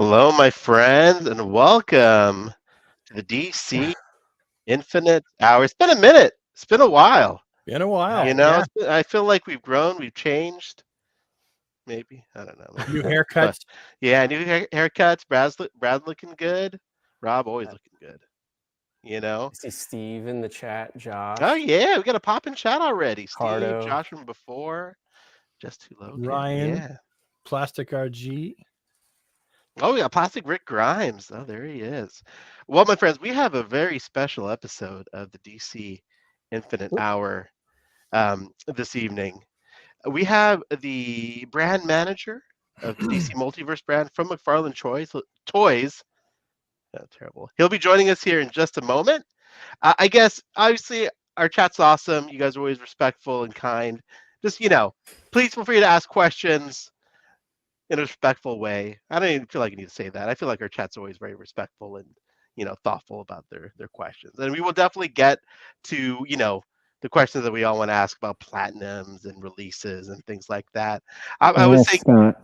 Hello, my friends, and welcome to the DC Infinite Hour. It's been a minute. It's been a while. Been a while. You know, Yeah. it's been, I feel like we've grown, we've changed. Maybe I don't know, maybe New not. But haircuts. yeah, new haircuts. Brad looking good. Rob always looking good. You know. I see Steve in the chat, Oh Josh, yeah, we got a pop in chat already. Steve, Cardo. Josh from before, just too local. Ryan, Yeah. Plastic RG. Oh, we got Plastic Rick Grimes. Oh, there he is. Well, my friends, we have a very special episode of the DC Infinite Hour this evening. We have the brand manager of the DC Multiverse brand from McFarlane Toys. Oh, terrible. He'll be joining us here in just a moment. I guess, obviously, our chat's awesome. You guys are always respectful and kind. Just, please feel free to ask questions in a respectful way. I don't even feel like I need to say that. I feel like our chat's always very respectful and thoughtful about their questions. And we will definitely get to the questions that we all want to ask about platinums and releases and things like that. I would say Scott.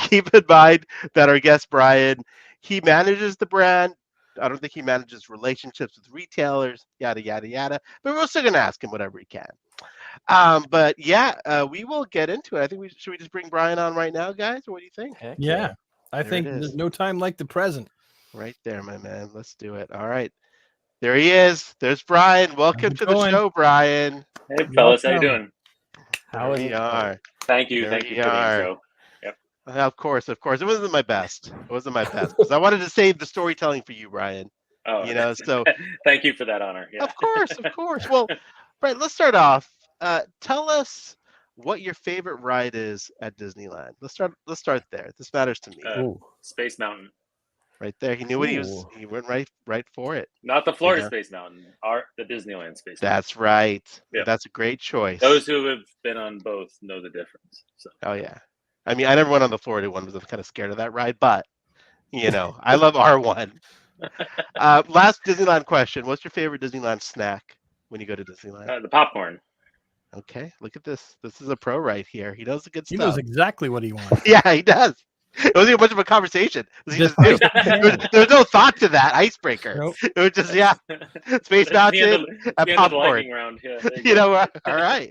keep in mind that our guest Brian, he manages the brand. I don't think he manages relationships with retailers, yada yada yada. But we're still gonna ask him whatever he can. But yeah, we will get into it. I think should we just bring Brian on right now, guys, or what do you think? Heck Yeah. I There think it is. there's no time like the present. Right there, my man. Let's do it. All right. There he is. There's Brian. Welcome it to the going? show, Brian. Hey, fellas, how you Welcome. doing? How There is we it? are. Thank you. There Thank we you for the are. intro. Yep. Of course, of course. It wasn't my best. It wasn't my best because I wanted to save the storytelling for you, Brian. Oh, So thank you for that honor. Yeah. of course, of course. Well, Brian, let's start off. Tell us what your favorite ride is at Disneyland. Let's start there. This matters to me. Space Mountain. Right there. He knew what he was. Ooh. He went right for it. Not the Florida Space Mountain, the Disneyland Space Mountain. That's right. Yep. That's a great choice. Those who have been on both know the difference. So. Oh yeah. I mean, I never went on the Florida one because I'm kind of scared of that ride, but I love R1. Last Disneyland question: what's your favorite Disneyland snack when you go to Disneyland? The popcorn. Okay, look at this. This is a pro right here. He knows the good He stuff. knows exactly what he wants. Yeah, he does. It wasn't even much of a conversation. There was no thought to that icebreaker. Nope. It was just Space Mountain and popcorn. Round. Yeah, all right.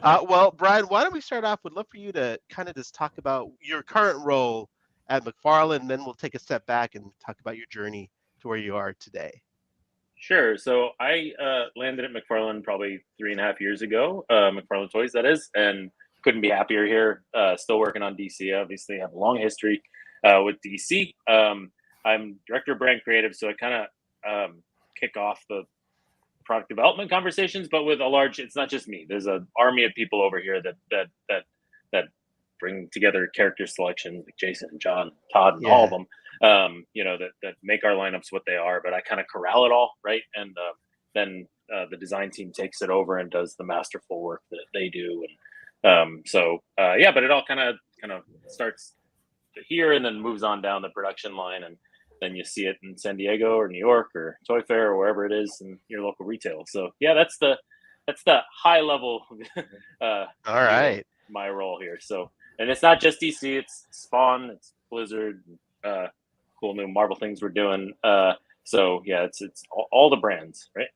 Well, Brian, why don't we start off? Would love for you to kind of just talk about your current role at McFarlane, and then we'll take a step back and talk about your journey to where you are today. Sure. So I landed at McFarlane probably 3.5 years ago, McFarlane Toys, that is, and couldn't be happier here. Still working on DC. Obviously, have a long history with DC. I'm director of brand creative, so I kind of kick off the product development conversations, but with a large. It's not just me. There's an army of people over here that bring together character selections, like Jason, John, Todd, and all of them. That make our lineups what they are. But I kind of corral it all, right, and then the design team takes it over and does the masterful work that they do. And but it all kind of starts here and then moves on down the production line, and then you see it in San Diego or New York or Toy Fair or wherever it is in your local retail. So yeah, that's the high level. All right, my role here. So, and it's not just DC; it's Spawn, it's Blizzard, cool new Marvel things we're doing. So yeah, it's all the brands, right?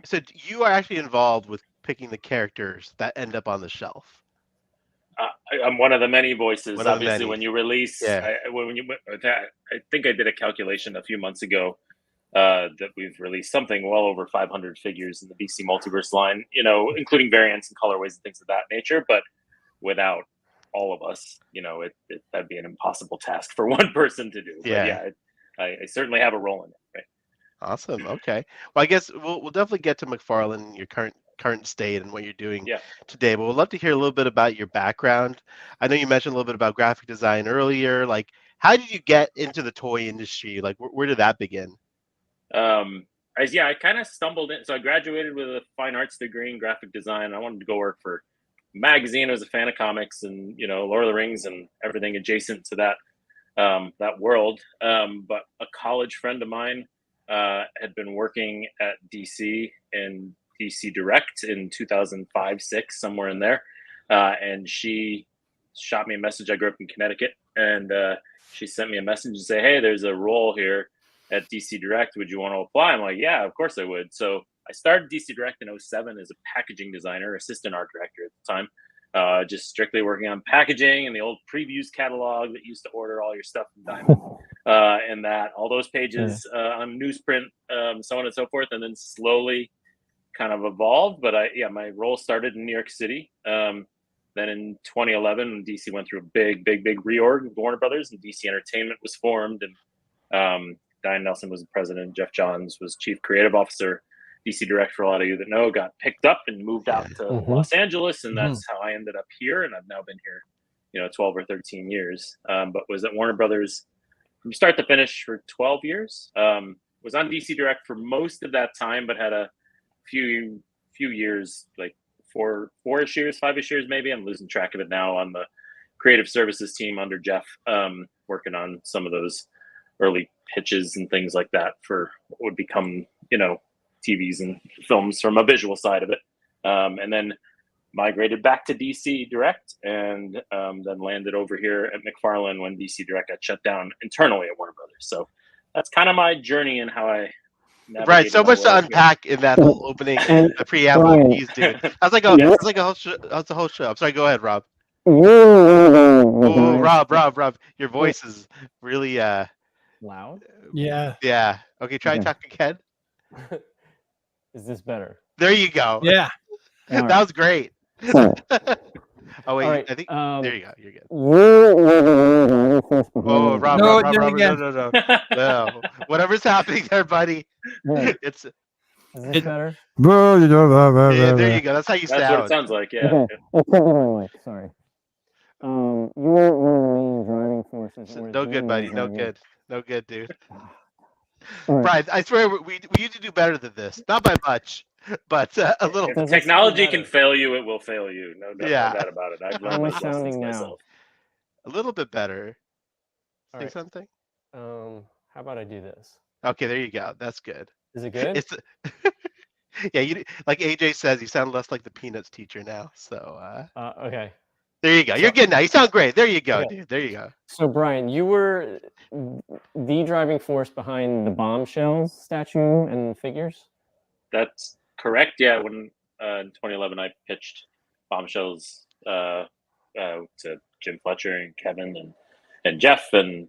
So you are actually involved with picking the characters that end up on the shelf. I'm one of the many voices. Obviously, when you release, I think I did a calculation a few months ago that we've released something well over 500 figures in the DC Multiverse line, including variants and colorways and things of that nature. But without all of us, that'd be an impossible task for one person to do. Yeah. But I certainly have a role in it. Right. Awesome. Okay. Well, I guess we'll definitely get to McFarlane, your current state and what you're doing today. But we'd love to hear a little bit about your background. I know you mentioned a little bit about graphic design earlier. Like, how did you get into the toy industry? Like, where did that begin? I kind of stumbled in. So I graduated with a fine arts degree in graphic design. I wanted to go work for a magazine. I was a fan of comics and Lord of the Rings and everything adjacent to that world. But a college friend of mine had been working at DC and DC Direct in 2005-06, somewhere in there. And she shot me a message. I grew up in Connecticut, and she sent me a message and say, "Hey, there's a role here at DC Direct. Would you want to apply?" I'm like, "Yeah, of course I would." So I started DC Direct in 07 as a packaging designer, assistant art director at the time. Just strictly working on packaging and the old previews catalog that used to order all your stuff from Diamond, and that all those pages on newsprint, so on and so forth, and then slowly kind of evolved. But my role started in New York City. Then in 2011, DC went through a big reorg with Warner Brothers, and DC Entertainment was formed, and Diane Nelson was the president. Jeff Johns was chief creative officer. DC Direct, for a lot of you that know, got picked up and moved out to Los Angeles, and that's how I ended up here. And I've now been here, 12 or 13 years. But was at Warner Brothers from start to finish for 12 years. Was on DC Direct for most of that time, but had a few years, like four-ish years, 5-ish years maybe. I'm losing track of it now, on the creative services team under Jeff, working on some of those early pitches and things like that for what would become, TVs and films from a visual side of it. And then migrated back to DC Direct, and then landed over here at McFarlane when DC Direct got shut down internally at Warner Brothers. So that's kind of my journey and how I Right, so much to unpack in that whole opening preamble. Please, dude. I was like, that's the whole show. I'm sorry. Go ahead, Rob. Oh, Rob, your voice is really Loud. Yeah. Yeah. Okay, try talking again. Is this better? There you go. Yeah. That was great. Oh wait, right, I think there you go. You're good. Oh, Rob, No, Rob, do it Rob, again. no. Whatever's happening there, buddy. It's Is this better? yeah, there you go. That's how you That's what it sound. sounds like. Yeah. Sorry. You weren't one of the main driving forces. or No the good, buddy. main No driving- good. No good, dude. All right. Brian, I swear we need to do better than this. Not by much, but a little If bit. Does it technology sound can better? fail you, it will fail you. No Yeah. doubt about it. I've How learned am I those lessons sounding now? myself. A little bit better. All Say right. something. How about I do this? Okay, there you go. That's good. Is it good? It's yeah, you like AJ says, you sound less like the Peanuts teacher now. So Okay. there you go. You're good now. You sound great. There you go, Okay. dude. There you go. So Brian, you were the driving force behind the bombshells statue and figures. That's correct. Yeah, when in 2011 I pitched Bombshells to Jim Fletcher and Kevin and Jeff, and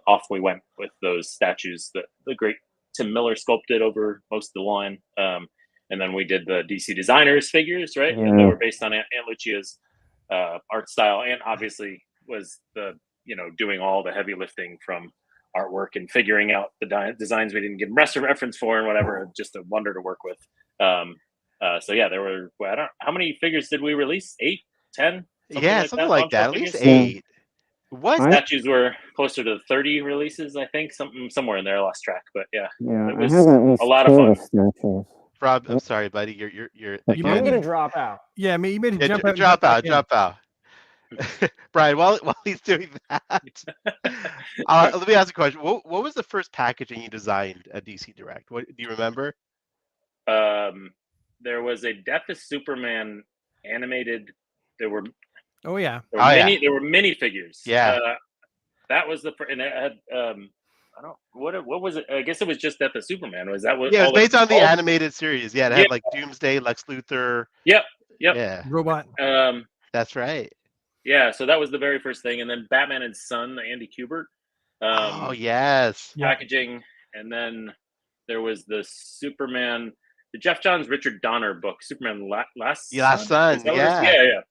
off we went with those statues that the great Tim Miller sculpted over most of the line. And then we did the DC designers figures, right? And they were based on Aunt Lucia's art style, and obviously was the doing all the heavy lifting from artwork and figuring out the designs we didn't give reference for and whatever. Just a wonder to work with. So yeah, there were, I don't, how many figures did we release? 8, 10? Yeah, something like that. At Bombshell least figures? 8. What? Statues were closer to 30 releases, I think, somewhere in there. I lost track, but yeah, Yeah, it was a lot of fun. statues. Rob, I'm sorry, buddy. You're You I'm again. gonna drop out. Yeah, I mean, you made it Yeah, jump out. and drop back out, in. drop out. Brian, while he's doing that, let me ask a question. What was the first packaging you designed at DC Direct? What do you remember? There was a Death of Superman animated. There were Oh yeah. there were mini figures. Yeah. That was the and it had I don't what was it? I guess it was just Death of Superman. Was that what? Yeah, it was all based on the all- animated series. Yeah, it had like Doomsday, Lex Luthor. Yep. Yeah, Robot. that's right. Yeah, so that was the very first thing, and then Batman and Son, Andy Kubert. Oh yes. Yeah. Packaging, and then there was the Superman, the Jeff Johns Richard Donner book, Superman Last Last Son, Is that what it is? yeah. Yeah.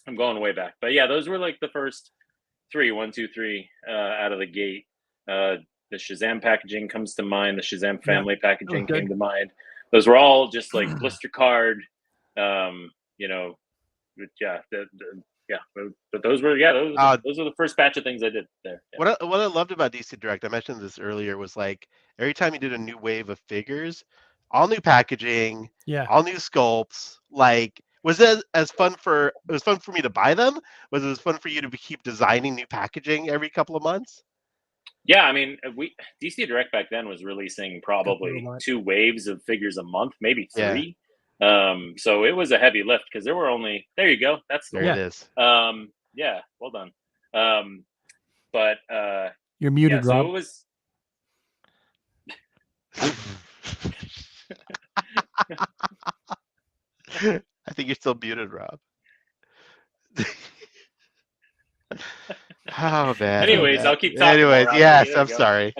I'm going way back, but yeah, those were like the first 3, 1, 2, 3 out of the gate. The Shazam packaging comes to mind. The Shazam family packaging good. came to mind. Those were all just like blister card, but those were those were the first batch of things I did there. Yeah. What I loved about DC Direct, I mentioned this earlier, was like every time you did a new wave of figures, all new packaging, Yeah. all new sculpts. Like, was it as fun for? It was fun for me to buy them. Was it as fun for you to keep designing new packaging every couple of months? Yeah, I mean, DC Direct back then was releasing probably months. 2 waves of figures a month, maybe Yeah. 3. So it was a heavy lift because there were only. There you go. That's the There one. it is. Yeah, well done. But You're muted, so Rob. it was. I think you're still muted, Rob. Oh man. Anyways, man. I'll keep talking. Anyways, more, yes, There I'm you go. sorry.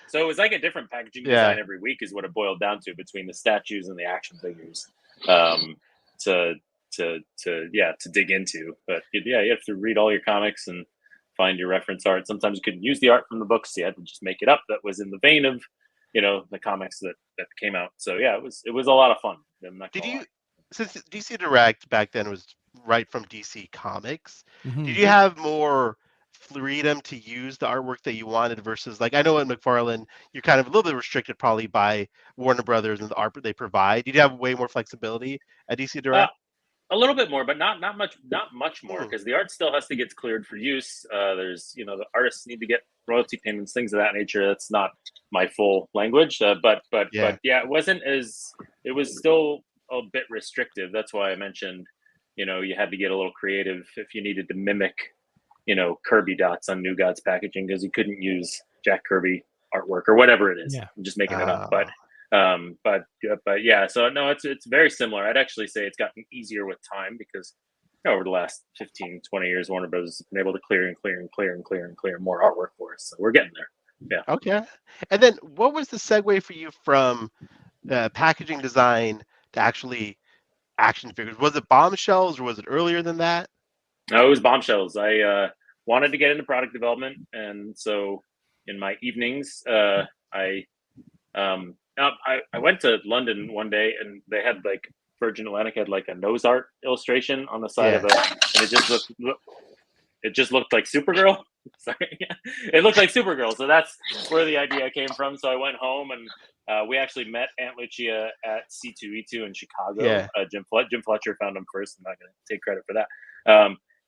So it was like a different packaging Yeah. design every week is what it boiled down to between the statues and the action figures. To dig into. But you have to read all your comics and find your reference art. Sometimes you couldn't use the art from the books, so you had to just make it up that was in the vein of the comics that came out. So yeah, it was a lot of fun. I'm not Did gonna you, lie. since DC Direct back then was right from DC Comics, Mhm. did you have more freedom to use the artwork that you wanted versus, like, I know at McFarlane you're kind of a little bit restricted probably by Warner Brothers and the art they provide. Did you have way more flexibility at DC Direct? A little bit more, but not much more, Hmm. because the art still has to get cleared for use. There's the artists need to get royalty payments, things of that nature. That's not my full language, but Yeah. it was still a bit restrictive. That's why I mentioned you had to get a little creative if you needed to mimic Kirby dots on New Gods packaging, because you couldn't use Jack Kirby artwork or whatever it is. Yeah. I'm just making it up, but yeah, so no, it's very similar. I'd actually say it's gotten easier with time, because over the last 15 20 years Warner Bros has been able to clear more artwork for us, so we're getting there. Okay. And then what was the segue for you from packaging design to actually action figures? Was it Bombshells or was it earlier than that? No, it was Bombshells. I wanted to get into product development, and so in my evenings I went to London one day, and they had like Virgin Atlantic had like a nose art illustration on the side of and it just looked like Supergirl. Sorry, it looked like Supergirl. So that's where the idea came from. So I went home, and we actually met Aunt Lucia at C2E2 in Chicago. Yeah. Jim Fletcher found him first. I'm not going to take credit for that.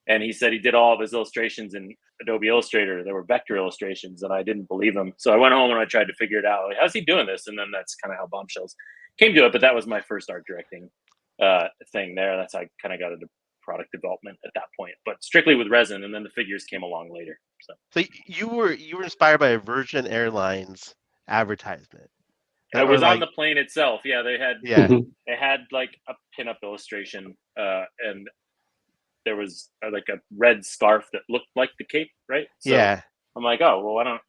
And he said he did all of his illustrations in Adobe Illustrator. There were vector illustrations, and I didn't believe him. So I went home and I tried to figure it out. Like, how's he doing this? And then that's kind of how Bombshells came to it. But that was my first art directing thing there. That's how I kind of got into product development at that point, but strictly with resin, and then the figures came along later. So you were inspired by a Virgin Airlines advertisement. I was on the plane itself. Yeah, they had like a pinup illustration, and there was like a red scarf that looked like the cape, right? So yeah. I'm like, oh well, why don't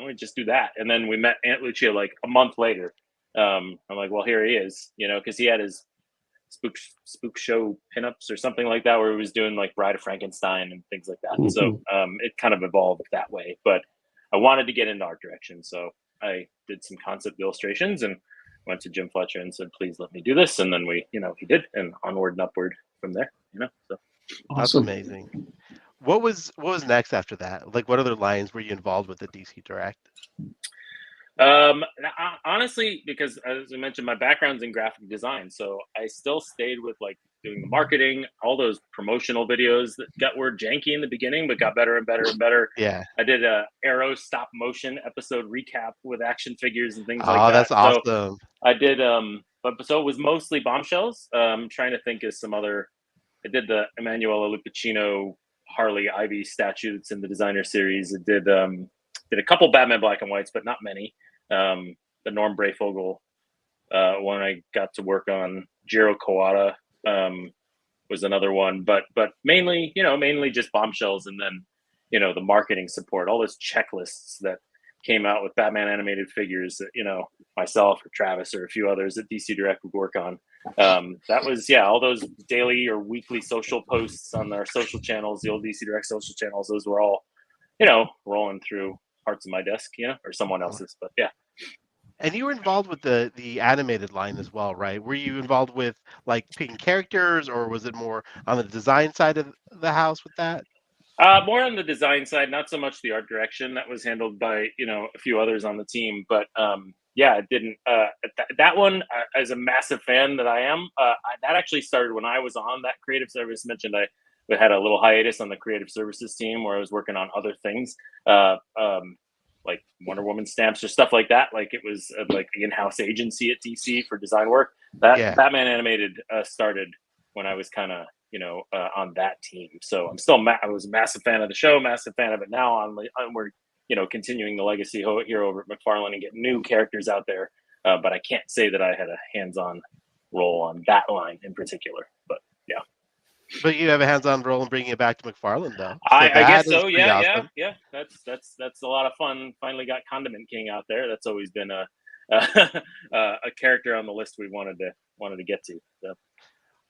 we just do that? And then we met Aunt Lucia like a month later. I'm like, well, here he is, because he had his spook show pinups or something like that, where he was doing like Bride of Frankenstein and things like that. Mm-hmm. So it kind of evolved that way. But I wanted to get into art direction, so I did some concept illustrations and went to Jim Fletcher and said, please let me do this. And then he did, and onward and upward from there. So that's amazing. What was next after that? Like, what other lines were you involved with at DC Direct? Honestly, because as I mentioned, my background's in graphic design, so I still stayed with like doing the marketing, all those promotional videos that were janky in the beginning, but got better and better and better. Yeah. I did a Arrow stop motion episode recap with action figures and things like that. Oh, that's awesome. So I did, so it was mostly Bombshells. Trying to think of some other. I did the Emanuela Lupacino Harley Ivy statue that's in the designer series. I did a couple Batman black and whites, but not many. The Norm Brayfogle one I got to work on. Jiro Kawada was another one, but mainly just Bombshells, and then the marketing support, all those checklists that came out with Batman animated figures that myself or Travis or a few others at DC Direct would work on. That was all those daily or weekly social posts on our social channels, the old DC Direct social channels. Those were all rolling through parts of my desk, or someone else's, but yeah. And you were involved with the animated line as well, right? Were you involved with like picking characters, or was it more on the design side of the house with that? More on the design side, not so much the art direction. That was handled by a few others on the team. But it didn't. That one, as a massive fan that I am, that actually started when I was on that creative service. Mentioned I had a little hiatus on the creative services team where I was working on other things. Like Wonder Woman stamps or stuff like that. Like it was like the in-house agency at DC for design work. That Batman Animated started when I was kind of on that team. So I'm still I was a massive fan of the show, massive fan of it now. We're continuing the legacy here over at McFarlane and getting new characters out there. But I can't say that I had a hands-on role on that line in particular. But yeah. But you have a hands-on role in bringing it back to McFarlane, though. I guess that is so. pretty Yeah. awesome. That's a lot of fun. Finally got Condiment King out there. That's always been a character on the list we wanted to get to. So.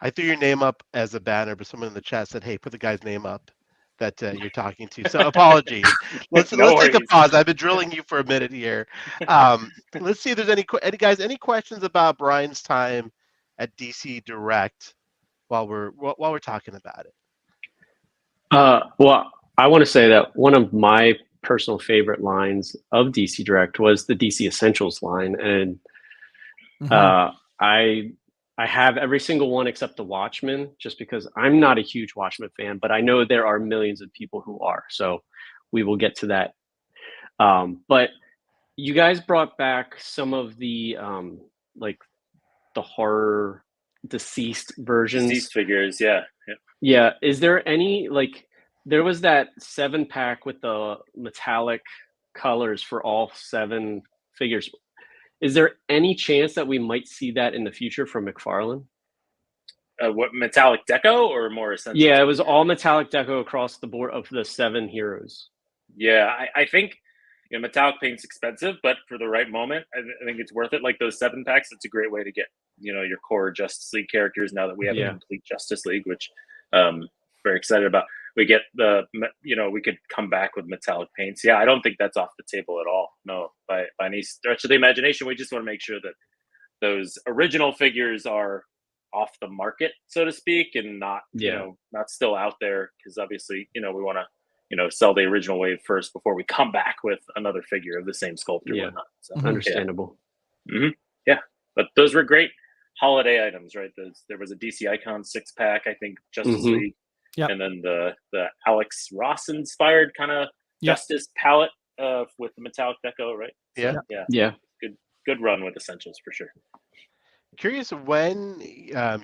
I threw your name up as a banner, but someone in the chat said, "Hey, put the guy's name up that you're talking to." So apologies. Let's take a worries. pause. I've been drilling you for a minute here. Let's see if there's any questions about Brian's time at DC Direct while we're talking about it. Well, I want to say that one of my personal favorite lines of DC Direct was the DC Essentials line, and I have every single one except the Watchmen, just because I'm not a huge Watchmen fan, but I know there are millions of people who are. So we will get to that. But you guys brought back some of the like the horror deceased versions. Deceased figures, yeah. Yeah. Is there any, like, there was that 7-pack with the metallic colors for all 7 figures. Is there any chance that we might see that in the future from McFarlane? What, metallic deco or more essential? Yeah, it was all metallic deco across the board of the 7 heroes. Yeah, I think metallic paint's expensive, but for the right moment, I think it's worth it. Like those 7-packs, it's a great way to get your core Justice League characters now that we have a complete Justice League, which very excited about. We get we could come back with metallic paints. Yeah, I don't think that's off the table at all. No, by any stretch of the imagination. We just want to make sure that those original figures are off the market, so to speak, and not not still out there, because obviously we want to sell the original wave first before we come back with another figure of the same sculptor. Yeah, whatnot. So, understandable. Yeah, but those were great holiday items, right? There was a DC Icon 6-pack, I think, Justice League. Yep. And then the Alex Ross inspired kind of Justice palette with the metallic deco, right? So, Yeah. Good run with Essentials for sure. Curious when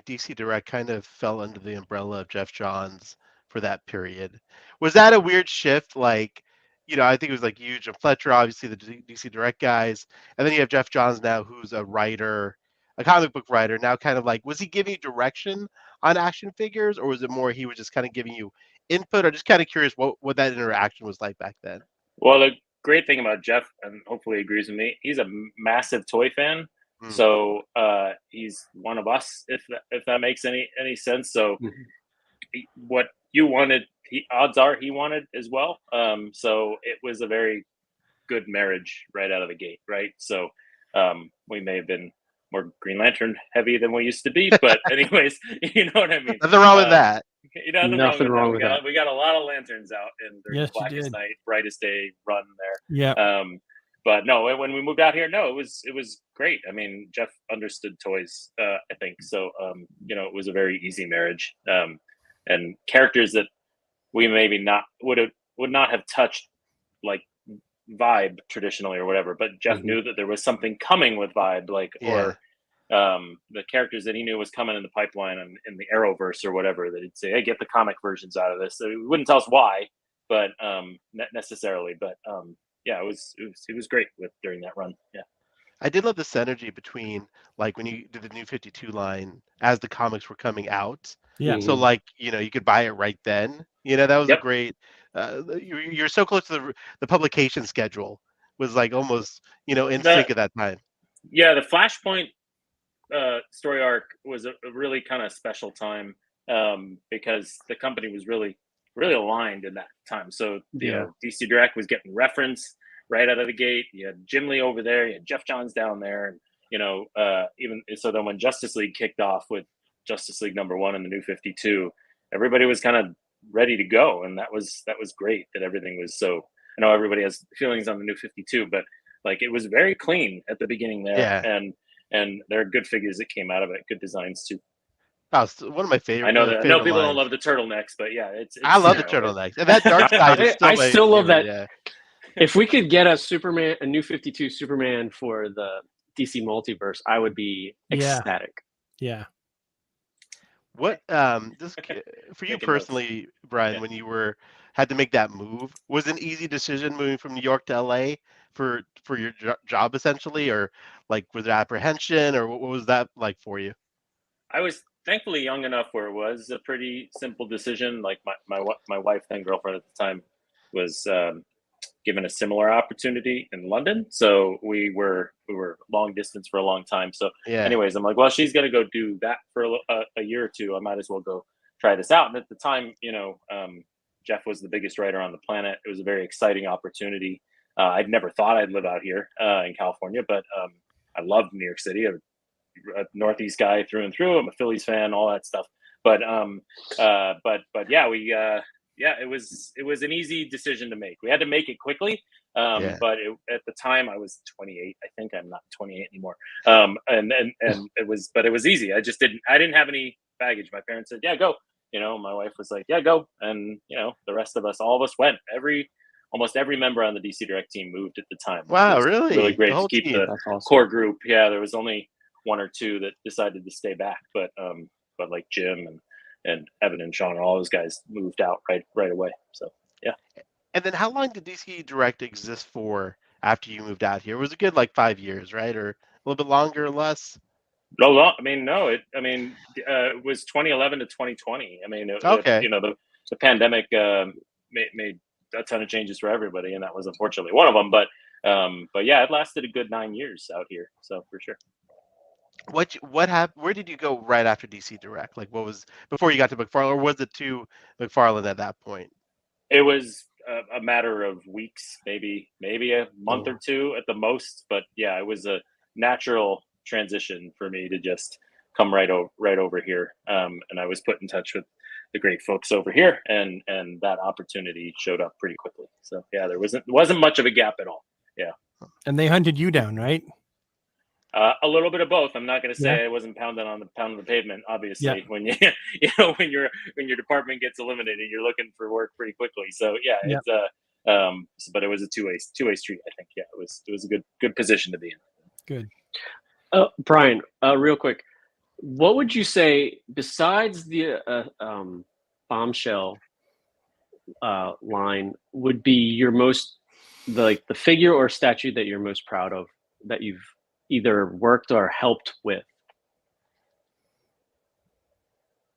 DC Direct kind of fell under the umbrella of Jeff Johns for that period. Was that a weird shift? Like, I think it was like you, Jim Fletcher, obviously the DC Direct guys, and then you have Jeff Johns now, who's a writer, a comic book writer. Now, kind of like, was he giving you direction on action figures, or was it more he was just kind of giving you input? Or just kind of curious what that interaction was like back then. Well, the great thing about Jeff, and hopefully he agrees with me, he's a massive toy fan. So he's one of us, if that makes any sense. So what you wanted, odds are he wanted as well. So it was a very good marriage right out of the gate, right? So we may have been more Green Lantern heavy than we used to be, but anyways, you know what I mean. Nothing wrong with that. Nothing wrong with that. We got a lot of lanterns out in the Blackest Night, Brightest Day run there. Yeah. But no, when we moved out here, no, it was great. I mean, Jeff understood toys, I think. So, it was a very easy marriage. And characters that we maybe would not have touched, like Vibe traditionally or whatever, but Jeff knew that there was something coming with Vibe, or the characters that he knew was coming in the pipeline in the Arrowverse or whatever, that he'd say, hey, get the comic versions out of this. So he wouldn't tell us why, but necessarily. But it was great during that run. Yeah. I did love the synergy between, like, when you did the New 52 line as the comics were coming out. Yeah. So, like, you could buy it right then. That was a great. You're so close to the publication schedule. Was like almost in sync at that time. Yeah, the Flashpoint story arc was a really kind of special time because the company was really aligned in that time. So DC Direct was getting reference right out of the gate. You had Jim Lee over there, you had Jeff Johns down there, and even so, then when Justice League kicked off with Justice League #1 and the New 52, everybody was kind of ready to go, and that was great. That everything was so. I know everybody has feelings on the New 52, but like it was very clean at the beginning there, and there are good figures that came out of it, good designs too. Oh, it's one of my favorite. I know people lines. don't love the turtlenecks, but yeah, it's I love the turtlenecks, and that dark side is still. I still love that. Yeah. If we could get a New 52 Superman for the DC multiverse, I would be ecstatic. Yeah. What for you Making notes. personally, Brian, Yeah. when you had to make that move, was it an easy decision moving from New York to LA for your job essentially, or like was there apprehension, or what was that like for you? I was thankfully young enough where it was a pretty simple decision. Like my wife, then girlfriend at the time, was given a similar opportunity in London, so we were long distance for a long time. So, Yeah, anyways, I'm like, well, she's gonna go do that for a year or two. I might as well go try this out. And at the time, Jeff was the biggest writer on the planet. It was a very exciting opportunity. I'd never thought I'd live out here in California, but I loved New York City. I'm a Northeast guy through and through. I'm a Phillies fan, all that stuff. But yeah, it was an easy decision to make. We had to make it quickly. Yeah. But at the time I was 28. I think I'm not 28 anymore. And it was easy. I didn't have any baggage. My parents said, yeah, go. My wife was like, yeah, go. And the rest of us, all of us went. Almost every member on the DC Direct team moved at the time. Wow, It was really? really The great to whole keep team? the That's awesome. core group. Yeah, there was only one or two that decided to stay back, but like Jim and Evan and Sean, all those guys moved out right away. So yeah. And then how long did DC Direct exist for after you moved out here? Was it good like 5 years, right, or a little bit longer or less? No, I mean, no. It was 2011 to 2020. I mean, Okay. The pandemic made a ton of changes for everybody, and that was unfortunately one of them. But yeah, it lasted a good 9 years out here, so for sure. What happened? Where did you go right after DC Direct? Like, what was before you got to McFarlane, or was it to McFarlane at that point? It was a matter of weeks, maybe a month Oh. or two at the most. But yeah, it was a natural transition for me to just come right over here. And I was put in touch with the great folks over here, and that opportunity showed up pretty quickly. So yeah, there wasn't much of a gap at all. Yeah. And they hunted you down, right? A little bit of both. I'm not going to say Yeah. I wasn't pounding on the pavement. Obviously, Yeah. when when your department gets eliminated, you're looking for work pretty quickly. So yeah, Yeah. it's but it was a two-way street. I think. Yeah, it was a good position to be in. Good. Brian, real quick, what would you say besides the bombshell line would be your most the figure or statue that you're most proud of that you've either worked or helped with?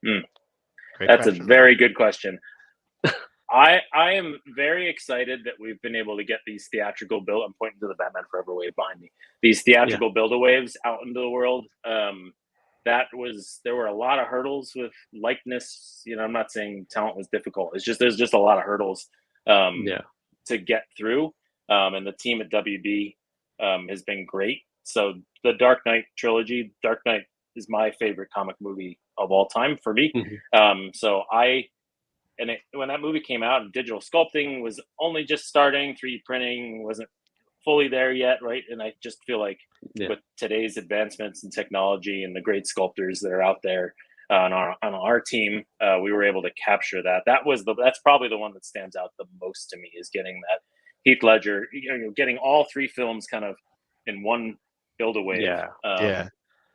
Great That's a question. very good question. I am very excited that we've been able to get these theatrical build. I'm pointing to the Batman Forever wave behind me. These theatrical build-a-waves out into the world. There were a lot of hurdles with likeness. I'm not saying talent was difficult. There's just a lot of hurdles to get through. And the team at WB has been great. So the Dark Knight trilogy, Dark Knight is my favorite comic movie of all time for me. When that movie came out, digital sculpting was only just starting. 3D printing wasn't fully there yet, right? And I just feel like with today's advancements in technology and the great sculptors that are out there on our team, we were able to capture that. That's probably the one that stands out the most to me, is getting that Heath Ledger, getting all three films kind of in one build-a-wave.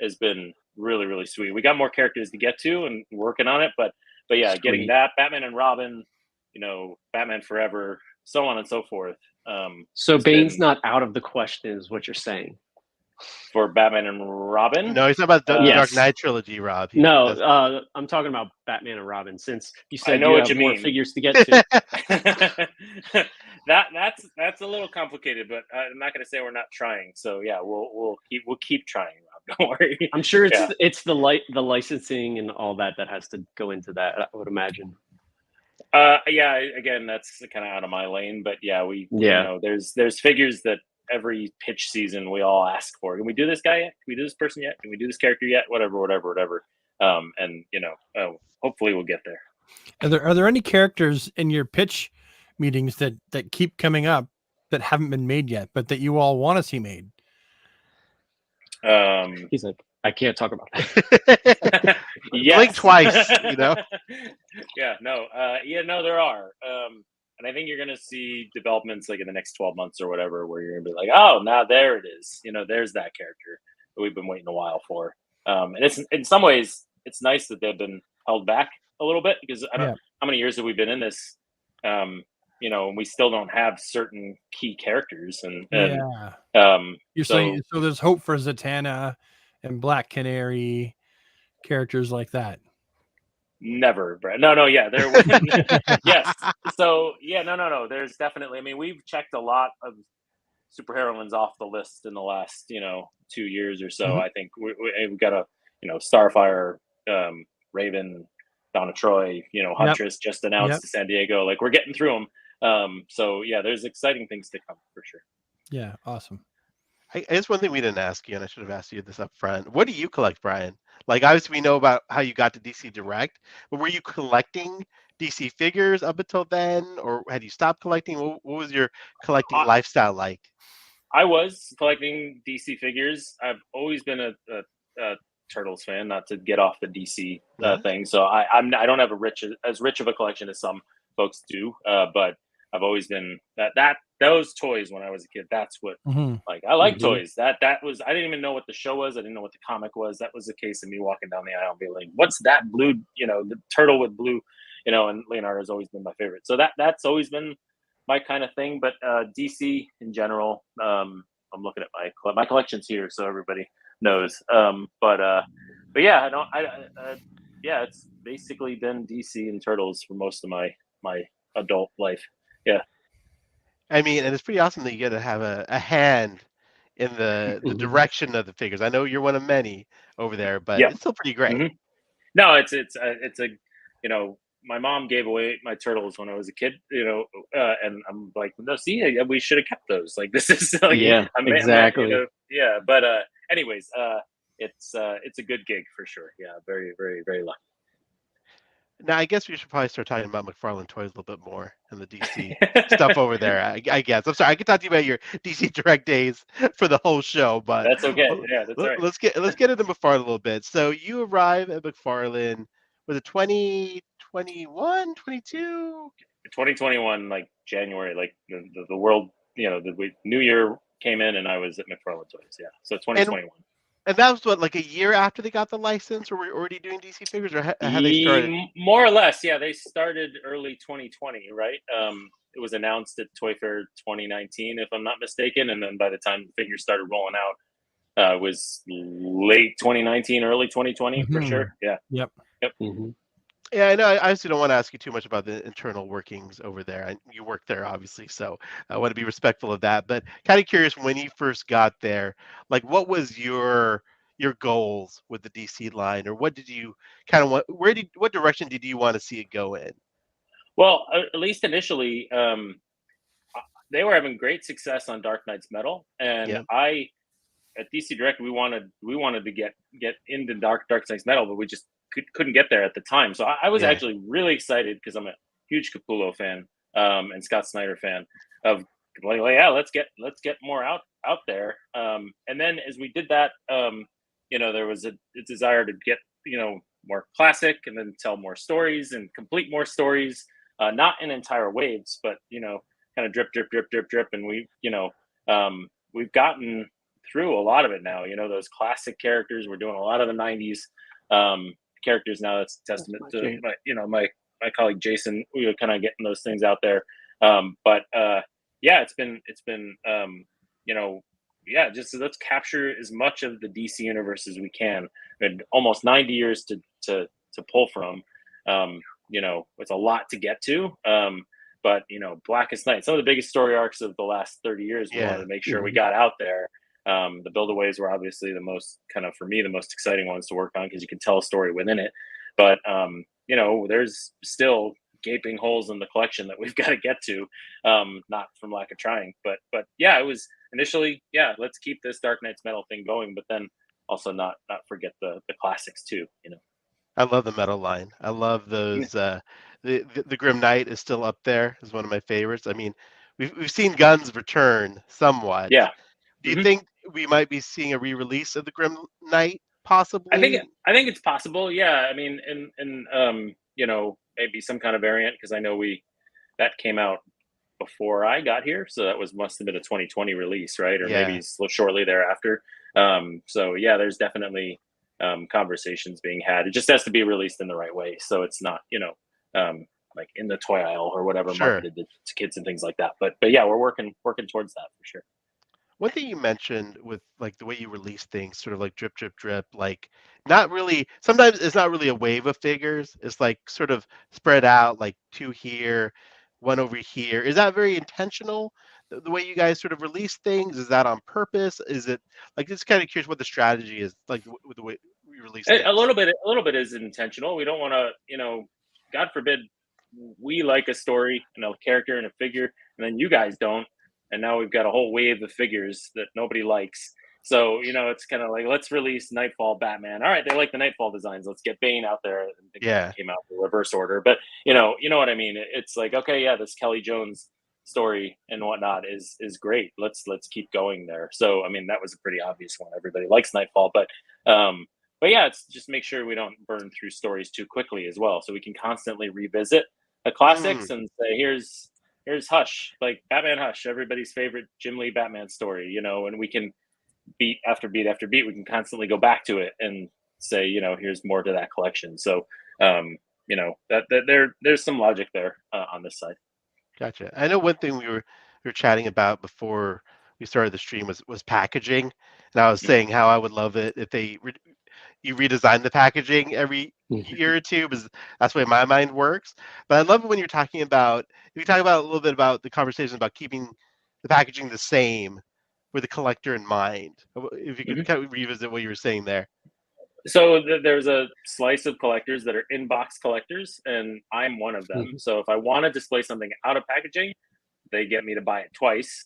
Has been really, really sweet. We got more characters to get to and working on it, but yeah, sweet. Getting that Batman and Robin, Batman Forever, so on and so forth. So Bane's not out of the question, is what you're saying. For Batman and Robin? No, he's talking about the yes. Dark Knight trilogy, Rob. I'm talking about Batman and Robin, since you said you have more figures to get to. That's a little complicated, but I'm not going to say we're not trying. So yeah, we'll keep trying, Rob. Don't worry. I'm sure it's the licensing and all that has to go into that, I would imagine. Yeah, again, that's kind of out of my lane, but yeah, there's figures that every pitch season we all ask for. Can we do this guy yet? Can we do this person yet? Can we do this character yet? Whatever. And hopefully we'll get there. Are there any characters in your pitch meetings that keep coming up that haven't been made yet, but that you all want to see made? He's like, I can't talk about that. Blink twice, Yeah, no, there are. And I think you're going to see developments like in the next 12 months or whatever, where you're going to be like, oh, now there it is. There's that character that we've been waiting a while for. And it's in some ways, it's nice that they've been held back a little bit because I don't Yeah. how many years have we been in this, you know, and we still don't have certain key characters and Yeah. You're so saying so there's hope for Zatanna and Black Canary, characters like that. never, Brad. No, yeah, there was yes. So yeah, no. There's definitely. I mean, we've checked a lot of superheroines off the list in the last 2 years or so. Mhm. I think we've got a Starfire, Raven, Donna Troy, Huntress just announced Yep. to San Diego. Like we're getting through them. So yeah, there's exciting things to come for sure. Yeah. Awesome. I guess one thing we didn't ask you, and I should have asked you this up front. What do you collect, Brian? Like, obviously, we know about how you got to DC Direct, but were you collecting DC figures up until then, or had you stopped collecting? What was your collecting I, lifestyle like? I was collecting DC figures. I've always been a Turtles fan, not to get off the DC Yeah. thing. So I don't have as rich of a collection as some folks do, but I've always been that those toys when I was a kid. That's what Mhm. like I like Mhm. toys. That was I didn't even know what the show was. I didn't know what the comic was. That was the case of me walking down the aisle and being like, "What's that blue? The turtle with blue." And Leonardo's always been my favorite. So that's always been my kind of thing. But DC in general, I'm looking at my collections here, so everybody knows. But yeah, I don't. Yeah, it's basically been DC and Turtles for most of my adult life. Yeah. I mean, and it's pretty awesome that you get to have a hand in the Mhm. direction of the figures. I know you're one of many over there, but Yeah. it's still pretty great. Mhm. No, it's a my mom gave away my turtles when I was a kid, and I'm like, no, see, we should have kept those. Like this is like, Yeah, exactly. yeah. But anyways, it's a good gig for sure. Yeah, very, very, very lucky. Now, I guess we should probably start talking about McFarlane Toys a little bit more and the DC stuff over there. I guess. I'm sorry. I could talk to you about your DC Direct days for the whole show, but That's okay. Yeah, that's all right. let's get into McFarlane a little bit. So you arrive at McFarlane, was it 2021, 22? 2021, like January, like the world, New Year came in, and I was at McFarlane Toys. Yeah, so 2021. And that was what, like a year after they got the license, or were you already doing DC figures, or had they started? More or less, yeah. They started early 2020, right? It was announced at Toy Fair 2019, if I'm not mistaken, and then by the time the figures started rolling out, it was late 2019, early 2020 for Mhm. sure. Yeah. Yep. Mhm. Yeah, I know. I obviously don't want to ask you too much about the internal workings over there. You work there, obviously, so I want to be respectful of that. But kind of curious, when you first got there, like what was your goals with the DC line, or what did you kind of want? What direction did you want to see it go in? Well, at least initially, they were having great success on Dark Knight's Metal, and Yeah. at DC Direct we wanted to get into Dark Knight's Metal, but we just couldn't get there at the time. So I was Yeah. actually really excited because I'm a huge Capullo fan, and Scott Snyder fan of like, yeah, let's get more out there. And then as we did that, there was a desire to get more classic and then tell more stories and complete more stories, not in entire waves, but kind of drip, drip, drip, drip, drip, and we've gotten through a lot of it now. Those classic characters. We're doing a lot of the '90s characters now. That's a testament to my colleague Jason. We were kind of getting those things out there. But yeah, it's been just let's capture as much of the DC universe as we can. And almost 90 years to pull from. It's a lot to get to. But Blackest Night, some of the biggest story arcs of the last 30 years. We wanted to make sure we got out there. The build-aways were obviously the most for me, the most exciting ones to work on because you can tell a story within it. But there's still gaping holes in the collection that we've got to get to, not from lack of trying. But yeah, it was initially, let's keep this Dark Knight's Metal thing going, but then also not forget the classics too. I love the metal line. I love those. The Grim Knight is still up there as one of my favorites. I mean, we've seen Guns return somewhat. Yeah. Do you think we might be seeing a re-release of the Grim Knight, possibly? I think it's possible. Yeah, I mean, and maybe some kind of variant because I know that came out before I got here, so that must have been a 2020 release, right? Or maybe shortly thereafter. So yeah, there's definitely conversations being had. It just has to be released in the right way, so it's not like in the toy aisle or whatever, Sure. marketed to kids and things like that. But yeah, we're working towards that for sure. One thing you mentioned with like the way you release things, sort of like drip, drip, drip, like not really, sometimes it's not really a wave of figures. It's like sort of spread out, like two here, one over here. Is that very intentional? The way you guys sort of release things, is that on purpose? Is it like, just kind of curious what the strategy is like with the way you release things? A little bit is intentional. We don't want to, God forbid, we like a story and a character and a figure, and then you guys don't, and now we've got a whole wave of figures that nobody likes. So it's kind of like, let's release Nightfall Batman. All right, they like the Nightfall designs. Let's get Bane out there. And things Yeah. came out in reverse order, but you know what I mean. It's like, okay, yeah, this Kelly Jones story and whatnot is great. Let's keep going there. So I mean, that was a pretty obvious one. Everybody likes Nightfall, but yeah, it's just make sure we don't burn through stories too quickly as well, so we can constantly revisit the classics and say, here's Hush, like Batman Hush, everybody's favorite Jim Lee Batman story, and we can beat after beat after beat, we can constantly go back to it and say, here's more to that collection. So that there's some logic there on this side. Gotcha. I know one thing we were chatting about before we started the stream was packaging, and I was saying how I would love it if you redesign the packaging every year or two, because that's the way my mind works. But I love it when you're talking about, if you talk about a little bit about the conversation about keeping the packaging the same with the collector in mind. If you could kind of revisit what you were saying there. So there's a slice of collectors that are in-box collectors, and I'm one of them. So if I want to display something out of packaging, they get me to buy it twice.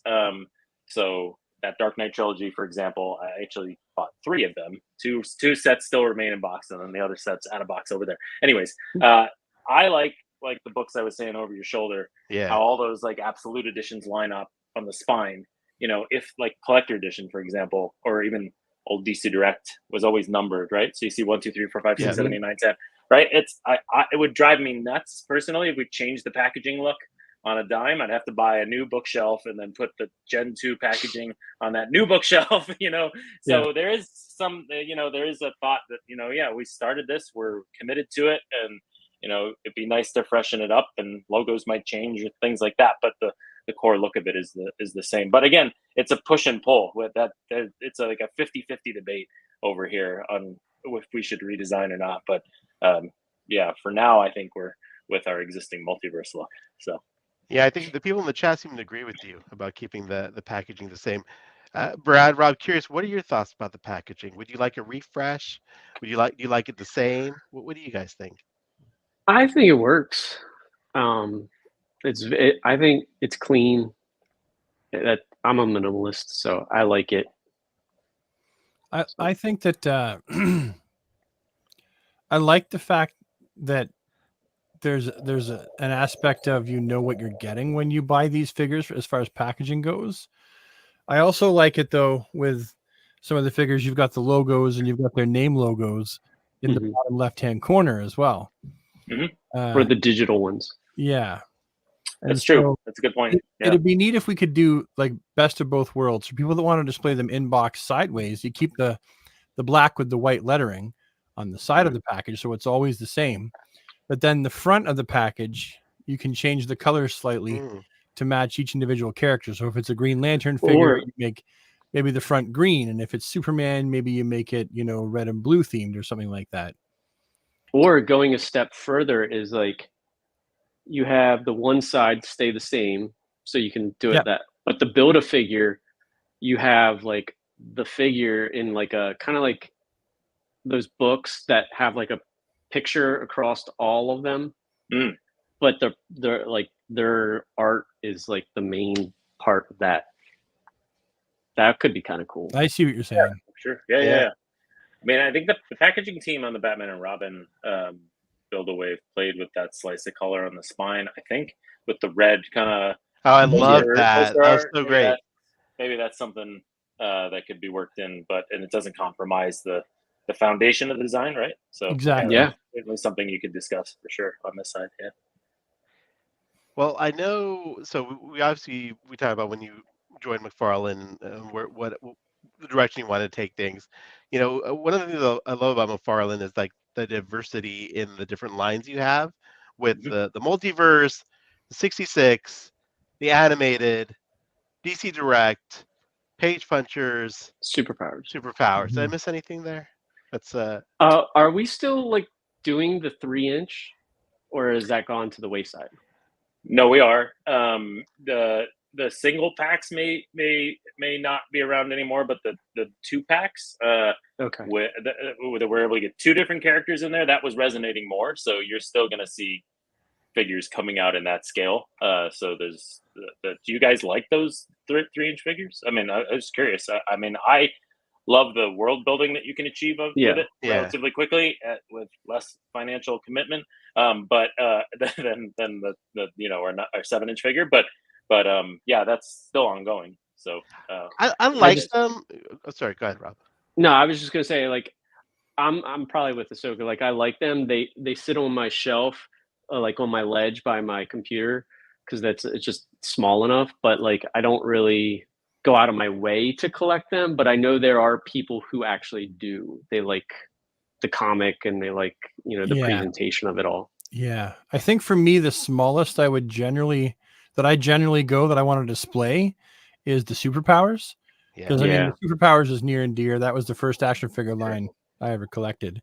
So that Dark Knight trilogy, for example, I actually bought 3 of them. Two sets still remain in box, and then the other set's out of box over there. Anyways, I like the books I was saying over your shoulder. Yeah. How all those like absolute editions line up on the spine. If like collector edition, for example, or even old DC Direct was always numbered, right? So you see 1, 2, 3, 4, 5, 6, 7, 8, 9, 10, right? It would drive me nuts personally if we changed the packaging look on a dime. I'd have to buy a new bookshelf and then put the Gen 2 packaging on that new bookshelf, So there is some, there is a thought that, yeah, we started this, we're committed to it, and, it'd be nice to freshen it up, and logos might change or things like that. But the core look of it is the same. But again, it's a push and pull with that. It's like a 50-50 debate over here on if we should redesign or not. But yeah, for now, I think we're with our existing multiverse look. So yeah, I think the people in the chat seem to agree with you about keeping the packaging the same. Brad, Rob, curious, what are your thoughts about the packaging? Would you like a refresh? Do you like it the same? What do you guys think? I think it works. I think it's clean. That I'm a minimalist, so I like it. I think that I like the fact that there's an aspect of what you're getting when you buy these figures as far as packaging goes. I also like it though with some of the figures, you've got the logos and you've got their name logos in the bottom left-hand corner as well. For the digital ones. Yeah. That's true. That's a good point. It'd be neat if we could do like best of both worlds. For people that want to display them in box sideways, you keep the black with the white lettering on the side of the package, so it's always the same. But then the front of the package, you can change the colors slightly to match each individual character. So if it's a Green Lantern figure, you make maybe the front green, and if it's Superman, maybe you make it red and blue themed or something like that. Or going a step further is like you have the one side stay the same, so you can do it that. But the Build-A-Figure, you have like the figure in like a kind of like those books that have like a picture across all of them, but they're like their art is like the main part of that. That could be kind of cool. I see what you're saying. Sure. Yeah. I mean, I think the packaging team on the Batman and Robin Build-A-Wave played with that slice of color on the spine, I think, with the red kind of. Oh, I love that. That was so great. Maybe that's something that could be worked in, and it doesn't compromise the foundation of the design, right? So exactly. Yeah. Certainly something you could discuss for sure on this side. Yeah. Well, I know. So we talked about when you joined McFarlane and what the direction you want to take things. one of the things I love about McFarlane is like the diversity in the different lines you have with the multiverse, the 66, the animated, DC Direct, Page Punchers, Superpowers. Superpowers. Did I miss anything there? That's Are we still like doing the 3-inch, or has that gone to the wayside? No, we are. The single packs may not be around anymore, but the 2-packs, Okay. where we're able to get 2 different characters in there, that was resonating more. So you're still going to see figures coming out in that scale. So there's do you guys like those 3-inch figures? I mean, I was curious. I mean, I love the world building that you can achieve with it relatively quickly with less financial commitment. But than the our 7-inch figure, but yeah, that's still ongoing. So I like them. Oh, sorry, go ahead, Rob. No, I was just gonna say, like, I'm probably with Ahsoka. Like, I like them. They sit on my shelf, like on my ledge by my computer, because it's just small enough. But like, I don't really go out of my way to collect them. But I know there are people who actually do. They like the comic and they like the presentation of it all. Yeah, I think for me the smallest I generally go that I want to display is the Superpowers. Because I mean, the Superpowers is near and dear. That was the first action figure line I ever collected.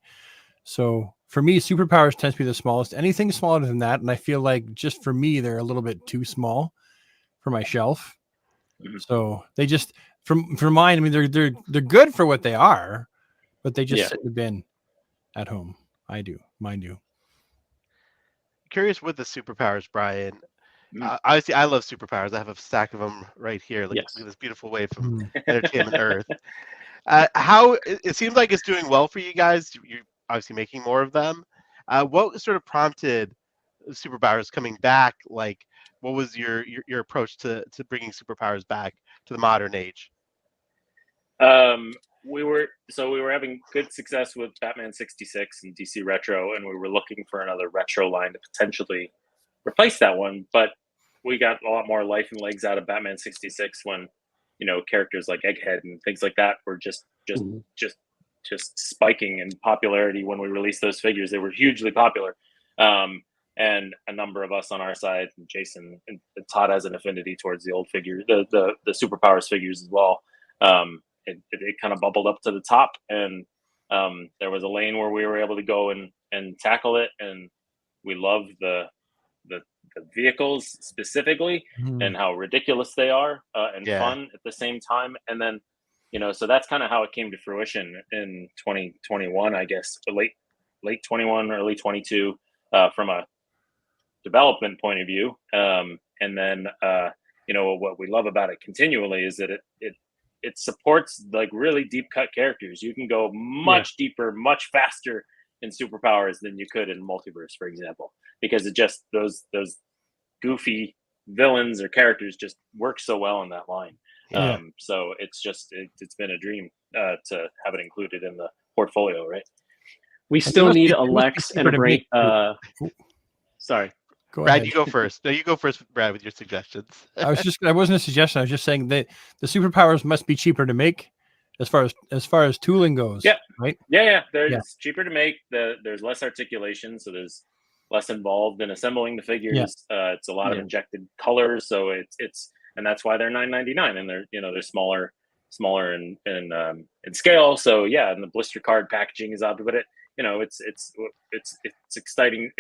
So for me, Superpowers tends to be the smallest. Anything smaller than that, and I feel like just for me, they're a little bit too small for my shelf. So they just for mine. I mean, they're good for what they are, but they just sit in the bin at home. Mine do. Curious with the Superpowers, Brian. Obviously, I love Superpowers. I have a stack of them right here. Look at this beautiful wave from Entertainment Earth. How it seems like it's doing well for you guys. You're obviously making more of them. What sort of prompted Superpowers coming back? Like, what was your approach to bringing Superpowers back to the modern age? We were having good success with Batman 66 and DC Retro, and we were looking for another retro line to potentially replace that one. But we got a lot more life and legs out of Batman 66 when characters like Egghead and things like that were just spiking in popularity when we released those figures. They were hugely popular. And a number of us on our side, Jason and Todd has an affinity towards the old figure, the Superpowers figures as well. It kind of bubbled up to the top, and there was a lane where we were able to go and tackle it, and we love the vehicles specifically and how ridiculous they are and fun at the same time. And then so that's kind of how it came to fruition in 2021, I guess, late 21, early 22, from a development point of view. And then what we love about it continually is that it supports like really deep cut characters. You can go much deeper, much faster in Superpowers than you could in Multiverse, for example, because it just those goofy villains or characters just work so well in that line. So it's been a dream to have it included in the portfolio, right? We still need a Lex and a Brain. Sorry. Go Brad, ahead. you go first. No, you go first, Brad, with your suggestions. I wasn't a suggestion. I was just saying that the Superpowers must be cheaper to make as far as tooling goes. Yeah. Right. Yeah. It's cheaper to make. There's less articulation, so there's less involved in assembling the figures. It's a lot of injected colors, so it's and that's why they're $9.99, and they're smaller in scale. So and the blister card packaging is up, but it's exciting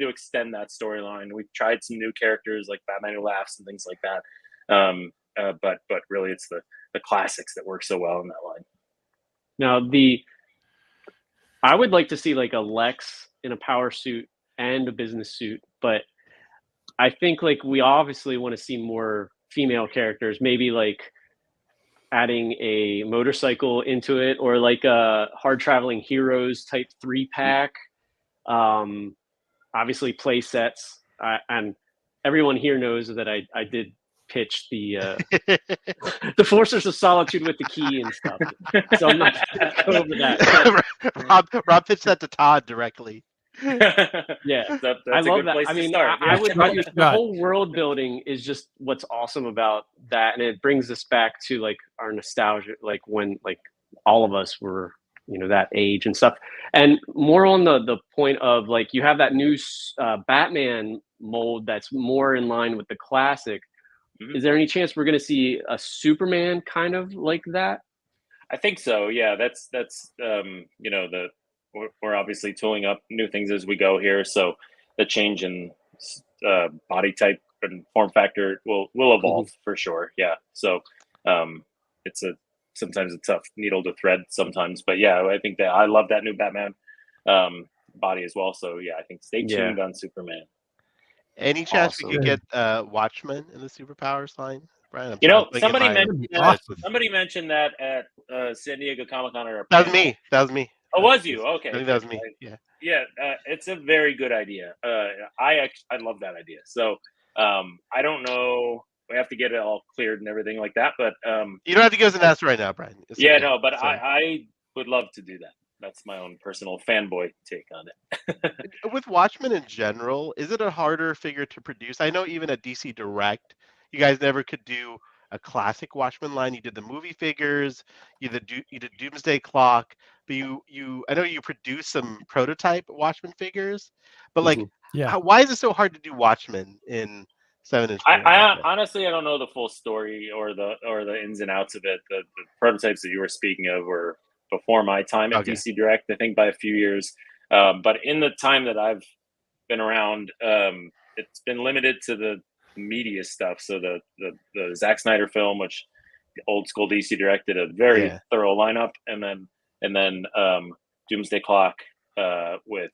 to extend that storyline. We've tried some new characters like Batman Who Laughs and things like that. But really it's the classics that work so well in that line. Now I would like to see like a Lex in a power suit and a business suit, but I think like we obviously want to see more female characters, maybe like adding a motorcycle into it, or like a Hard Traveling Heroes type 3-pack. Obviously play sets, and everyone here knows that I did pitch the Forces of Solitude with the key and stuff, so I'm not going to go over that. Rob pitched that to Todd directly. That's I love that. I mean, I would the whole world building is just what's awesome about that, and it brings us back to like our nostalgia, like when like all of us were, that age and stuff. And more on the point of like, you have that new Batman mold that's more in line with the classic. Mhm. Is there any chance we're going to see a Superman kind of like that? I think so. Yeah, that's we're obviously tooling up new things as we go here. So the change in body type and form factor will evolve for sure. Yeah. So it's sometimes a tough needle to thread sometimes, but yeah, I think that I love that new Batman body as well. So yeah, I think stay tuned on Superman. Any chance we Awesome. could get Watchmen in the superpowers line, Brian? I'm sorry, I'm blinking Somebody my mentioned eyes that. with- Somebody mentioned that at San Diego Comic-Con or a That was panel. me. That was me. Oh, was you? I Okay. think that was me. Yeah. Yeah, it's a very good idea. I love that idea. So I don't know. We have to get it all cleared and everything like that. But You don't have to give us an answer right now, Brian. It's yeah, okay. no. But So- I would love to do that. That's my own personal fanboy take on it. with Watchmen in general, is it a harder figure to produce? I know even at DC Direct, you guys never could do a classic Watchmen line. You did the movie figures, you did Doomsday Clock, but I know you produced some prototype Watchmen figures, but like, Yeah. why is it so hard to do Watchmen in 7-inch? I honestly I don't know the full story or the ins and outs of it. The prototypes that you were speaking of were before my time at DC Direct, I think by a few years. But in the time that I've been around, it's been limited to the media stuff. So the Zack Snyder film, which old school DC Direct did a very thorough lineup, and then Doomsday Clock with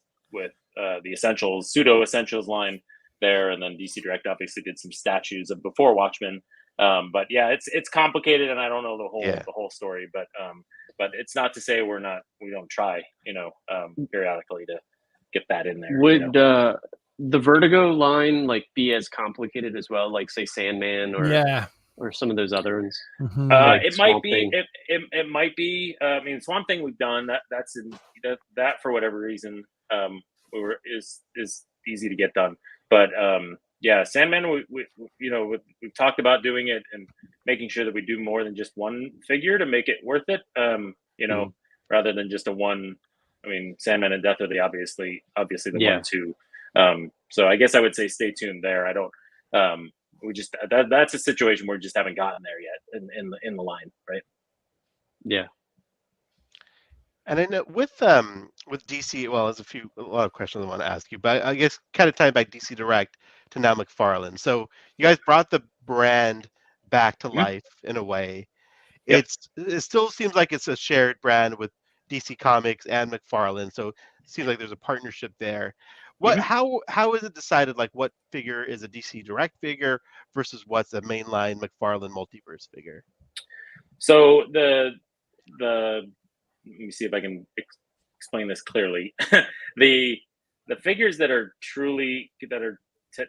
the Essentials, pseudo Essentials line there, and then DC Direct obviously did some statues of before Watchmen. But yeah, it's complicated, and I don't know the whole story, but it's not to say we don't try, periodically to get that in there. Would the Vertigo line like be as complicated as well, like say Sandman or some of those other ones? Mhm. It might be. It might be. I mean, Swamp Thing we've done that for whatever reason is easy to get done, but yeah, Sandman, we've talked about doing it and making sure that we do more than just one figure to make it worth it. Rather than just a one. I mean, Sandman and Death are obviously the 1-2. So I guess I would say stay tuned there. I don't. We just that's a situation where we just haven't gotten there yet in the line, right? Yeah. And I know with DC, well, there's a lot of questions I want to ask you, but I guess kind of tying back DC Direct to now McFarlane. So you guys brought the brand back to life in a way. Yep. It still seems like it's a shared brand with DC Comics and McFarlane, so it seems like there's a partnership there. How is it decided like what figure is a DC Direct figure versus what's a mainline McFarlane multiverse figure? So let me see if I can explain this clearly. the figures that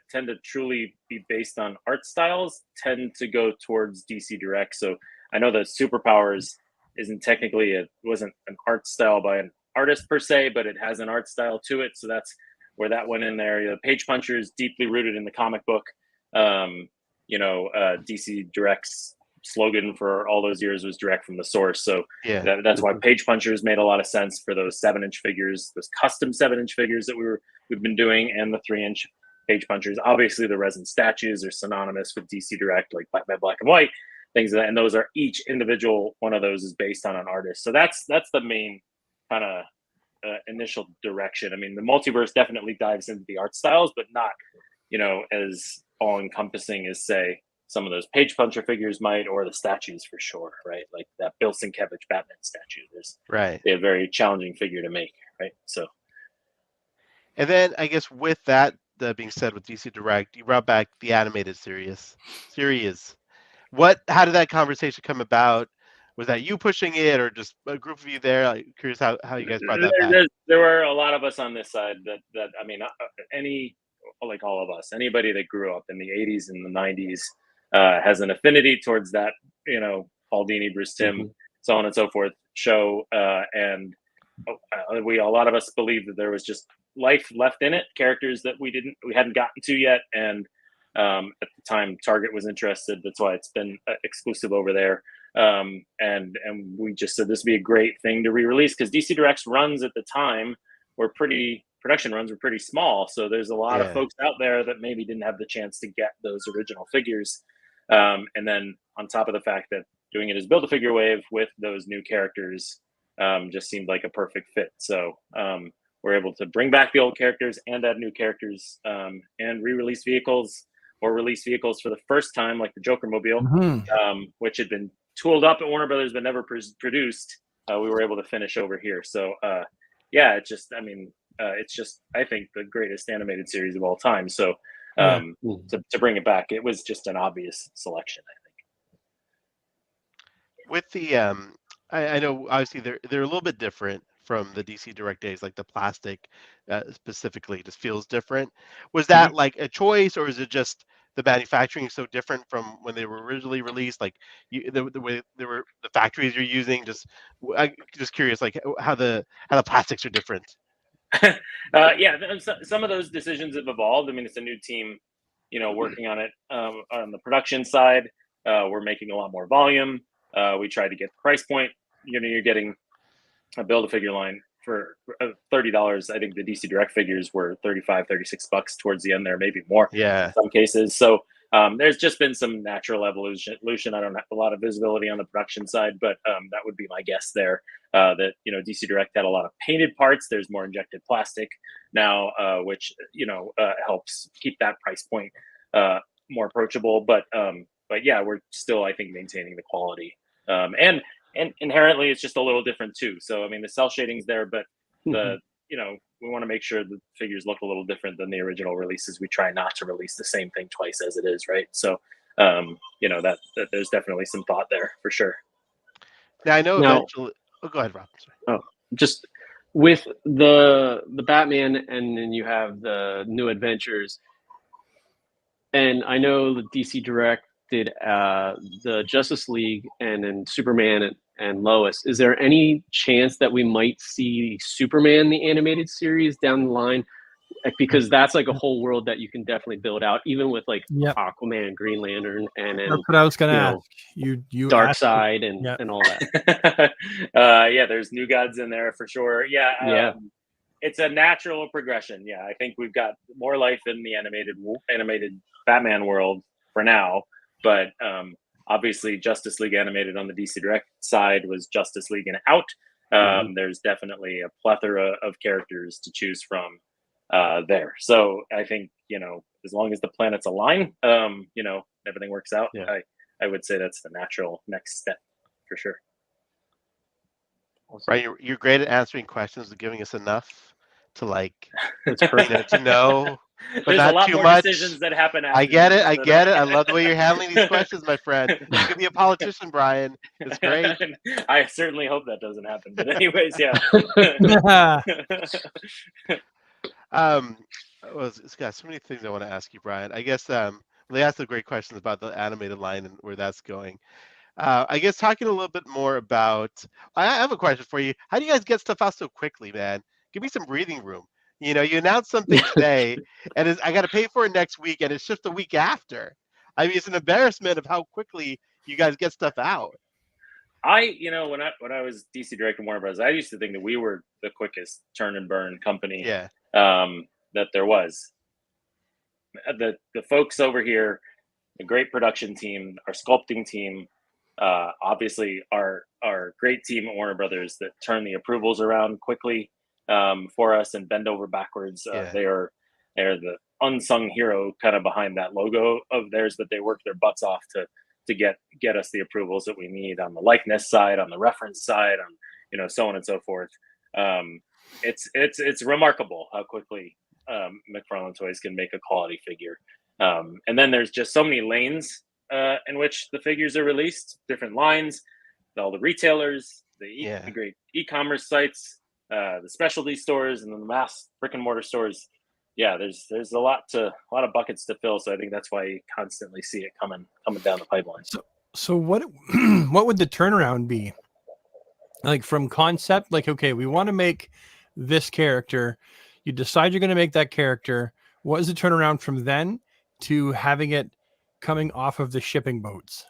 tend to truly be based on art styles tend to go towards DC Direct. So I know that Superpowers wasn't an art style by an artist per se, but it has an art style to it. So that's where that went in there. Page Puncher is deeply rooted in the comic book. DC Direct's slogan for all those years was direct from the source. So that's why Page Punchers made a lot of sense for those 7-inch figures, those custom 7-inch figures that we've been doing, and the 3-inch Page Punchers. Obviously, the resin statues are synonymous with DC Direct, like Batman Black and White, things like that. And those are each individual one of those is based on an artist. So that's the main kind of initial direction. I mean, the multiverse definitely dives into the art styles, but not as all encompassing as say some of those Page Puncher figures might, or the statues for sure, right? Like that Bill Sienkiewicz Batman statue. They're a very challenging figure to make, right? So, and then I guess with that being said, with DC Direct, you brought back the animated series. How did that conversation come about? Was that you pushing it, or just a group of you there? I'm curious how you guys brought that back. There were a lot of us on this side that I mean, like all of us, anybody that grew up in the 80s and the 90s has an affinity towards that, Paul Dini, Bruce Timm, so on and so forth show. And a lot of us believed that there was just life left in it, characters that we hadn't gotten to yet. And at the time, Target was interested. That's why it's been exclusive over there. And we just said this would be a great thing to re-release because DC Direct's runs at the time were production runs were pretty small. So there's a lot of folks out there that maybe didn't have the chance to get those original figures. And then on top of the fact that doing it as Build-A-Figure wave with those new characters just seemed like a perfect fit. So we're able to bring back the old characters and add new characters and re-release vehicles or release vehicles for the first time, like the Joker Mobile, which had been tooled up at Warner Brothers but never produced. We were able to finish over here. So yeah, it's just, I mean, it's just, I think, the greatest animated series of all time. So to bring it back, it was just an obvious selection, I think. With the I know obviously they're a little bit different from the DC Direct days, like the plastic specifically just feels different. Was that like a choice, or is it just the manufacturing is so different from when they were originally released? Like the way they were, the factories you're using, I'm just curious, like how the plastics are different. Yeah, some of those decisions have evolved. I mean, it's a new team, working on it. On the production side, we're making a lot more volume. We tried to get the price point. You're getting a Build-A-Figure line for $30. I think the DC Direct figures were $35-$36 towards the end there, maybe more. Yeah. In some cases. So there's just been some natural evolution. I don't have a lot of visibility on the production side, but that would be my guess there. That DC Direct had a lot of painted parts. There's more injected plastic now, which helps keep that price point more approachable. But yeah, we're still, I think, maintaining the quality. And inherently, it's just a little different too. So I mean, the cell shading's there, but we want to make sure the figures look a little different than the original releases. We try not to release the same thing twice as it is, right? So that there's definitely some thought there for sure. Now I know eventually. Oh, go ahead, Rob. Sorry. Oh, just with the Batman, and then you have the New Adventures, and I know the DC Direct did the Justice League and then Superman and Lois. Is there any chance that we might see Superman the animated series down the line? Because that's like a whole world that you can definitely build out, even with like Aquaman, Green Lantern, and that's what I was going to ask. You Darkseid and all that. Yeah, there's New Gods in there for sure. Yeah. It's a natural progression. Yeah, I think we've got more life in the animated Batman world for now. But obviously, Justice League animated on the DC Direct side was Justice League and out. There's definitely a plethora of characters to choose from there. So I think, as long as the planets align, everything works out. Yeah. I would say that's the natural next step for sure. Right, you're great at answering questions and giving us enough to to know. But there's not a lot too more much. Decisions that happen after. I get it. I love the way you're handling these questions, my friend. You could be a politician, Brian. It's great. I certainly hope that doesn't happen. But anyways, yeah. It's got so many things I want to ask you, Brian. I guess they asked the great questions about the animated line and where that's going. I guess talking a little bit more about, I have a question for you. How do you guys get stuff out so quickly, man? Give me some breathing room. You announced something today, and I got to pay for it next week, and it's just a week after. I mean, it's an embarrassment of how quickly you guys get stuff out. When I was DC Direct and Warner Bros., I used to think that we were the quickest turn and burn company that there was. The folks over here, the great production team, our sculpting team, obviously our great team at Warner Brothers that turn the approvals around quickly for us and bend over backwards. They're the unsung hero kind of behind that logo of theirs that they work their butts off to get us the approvals that we need on the likeness side, on the reference side, on so on and so forth. It's remarkable how quickly McFarlane Toys can make a quality figure. And then there's just so many lanes in which the figures are released, different lines, all the retailers, the great e-commerce sites, the specialty stores, and then the mass brick and mortar stores. Yeah, there's a lot of buckets to fill. So I think that's why you constantly see it coming down the pipeline. So what would the turnaround be? Like from concept, like, okay, we want to make this character. You decide you're going to make that character. What is the turnaround from then to having it coming off of the shipping boats?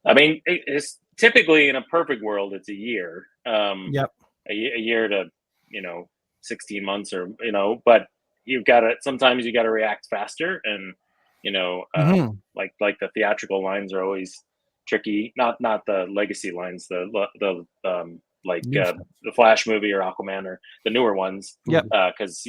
I mean, it's typically in a perfect world, it's a year. Yep. A year to 16 months, or but you've got to sometimes you got to react faster, and like the theatrical lines are always tricky. Not the legacy lines, the the Flash movie or Aquaman or the newer ones. Yep. Because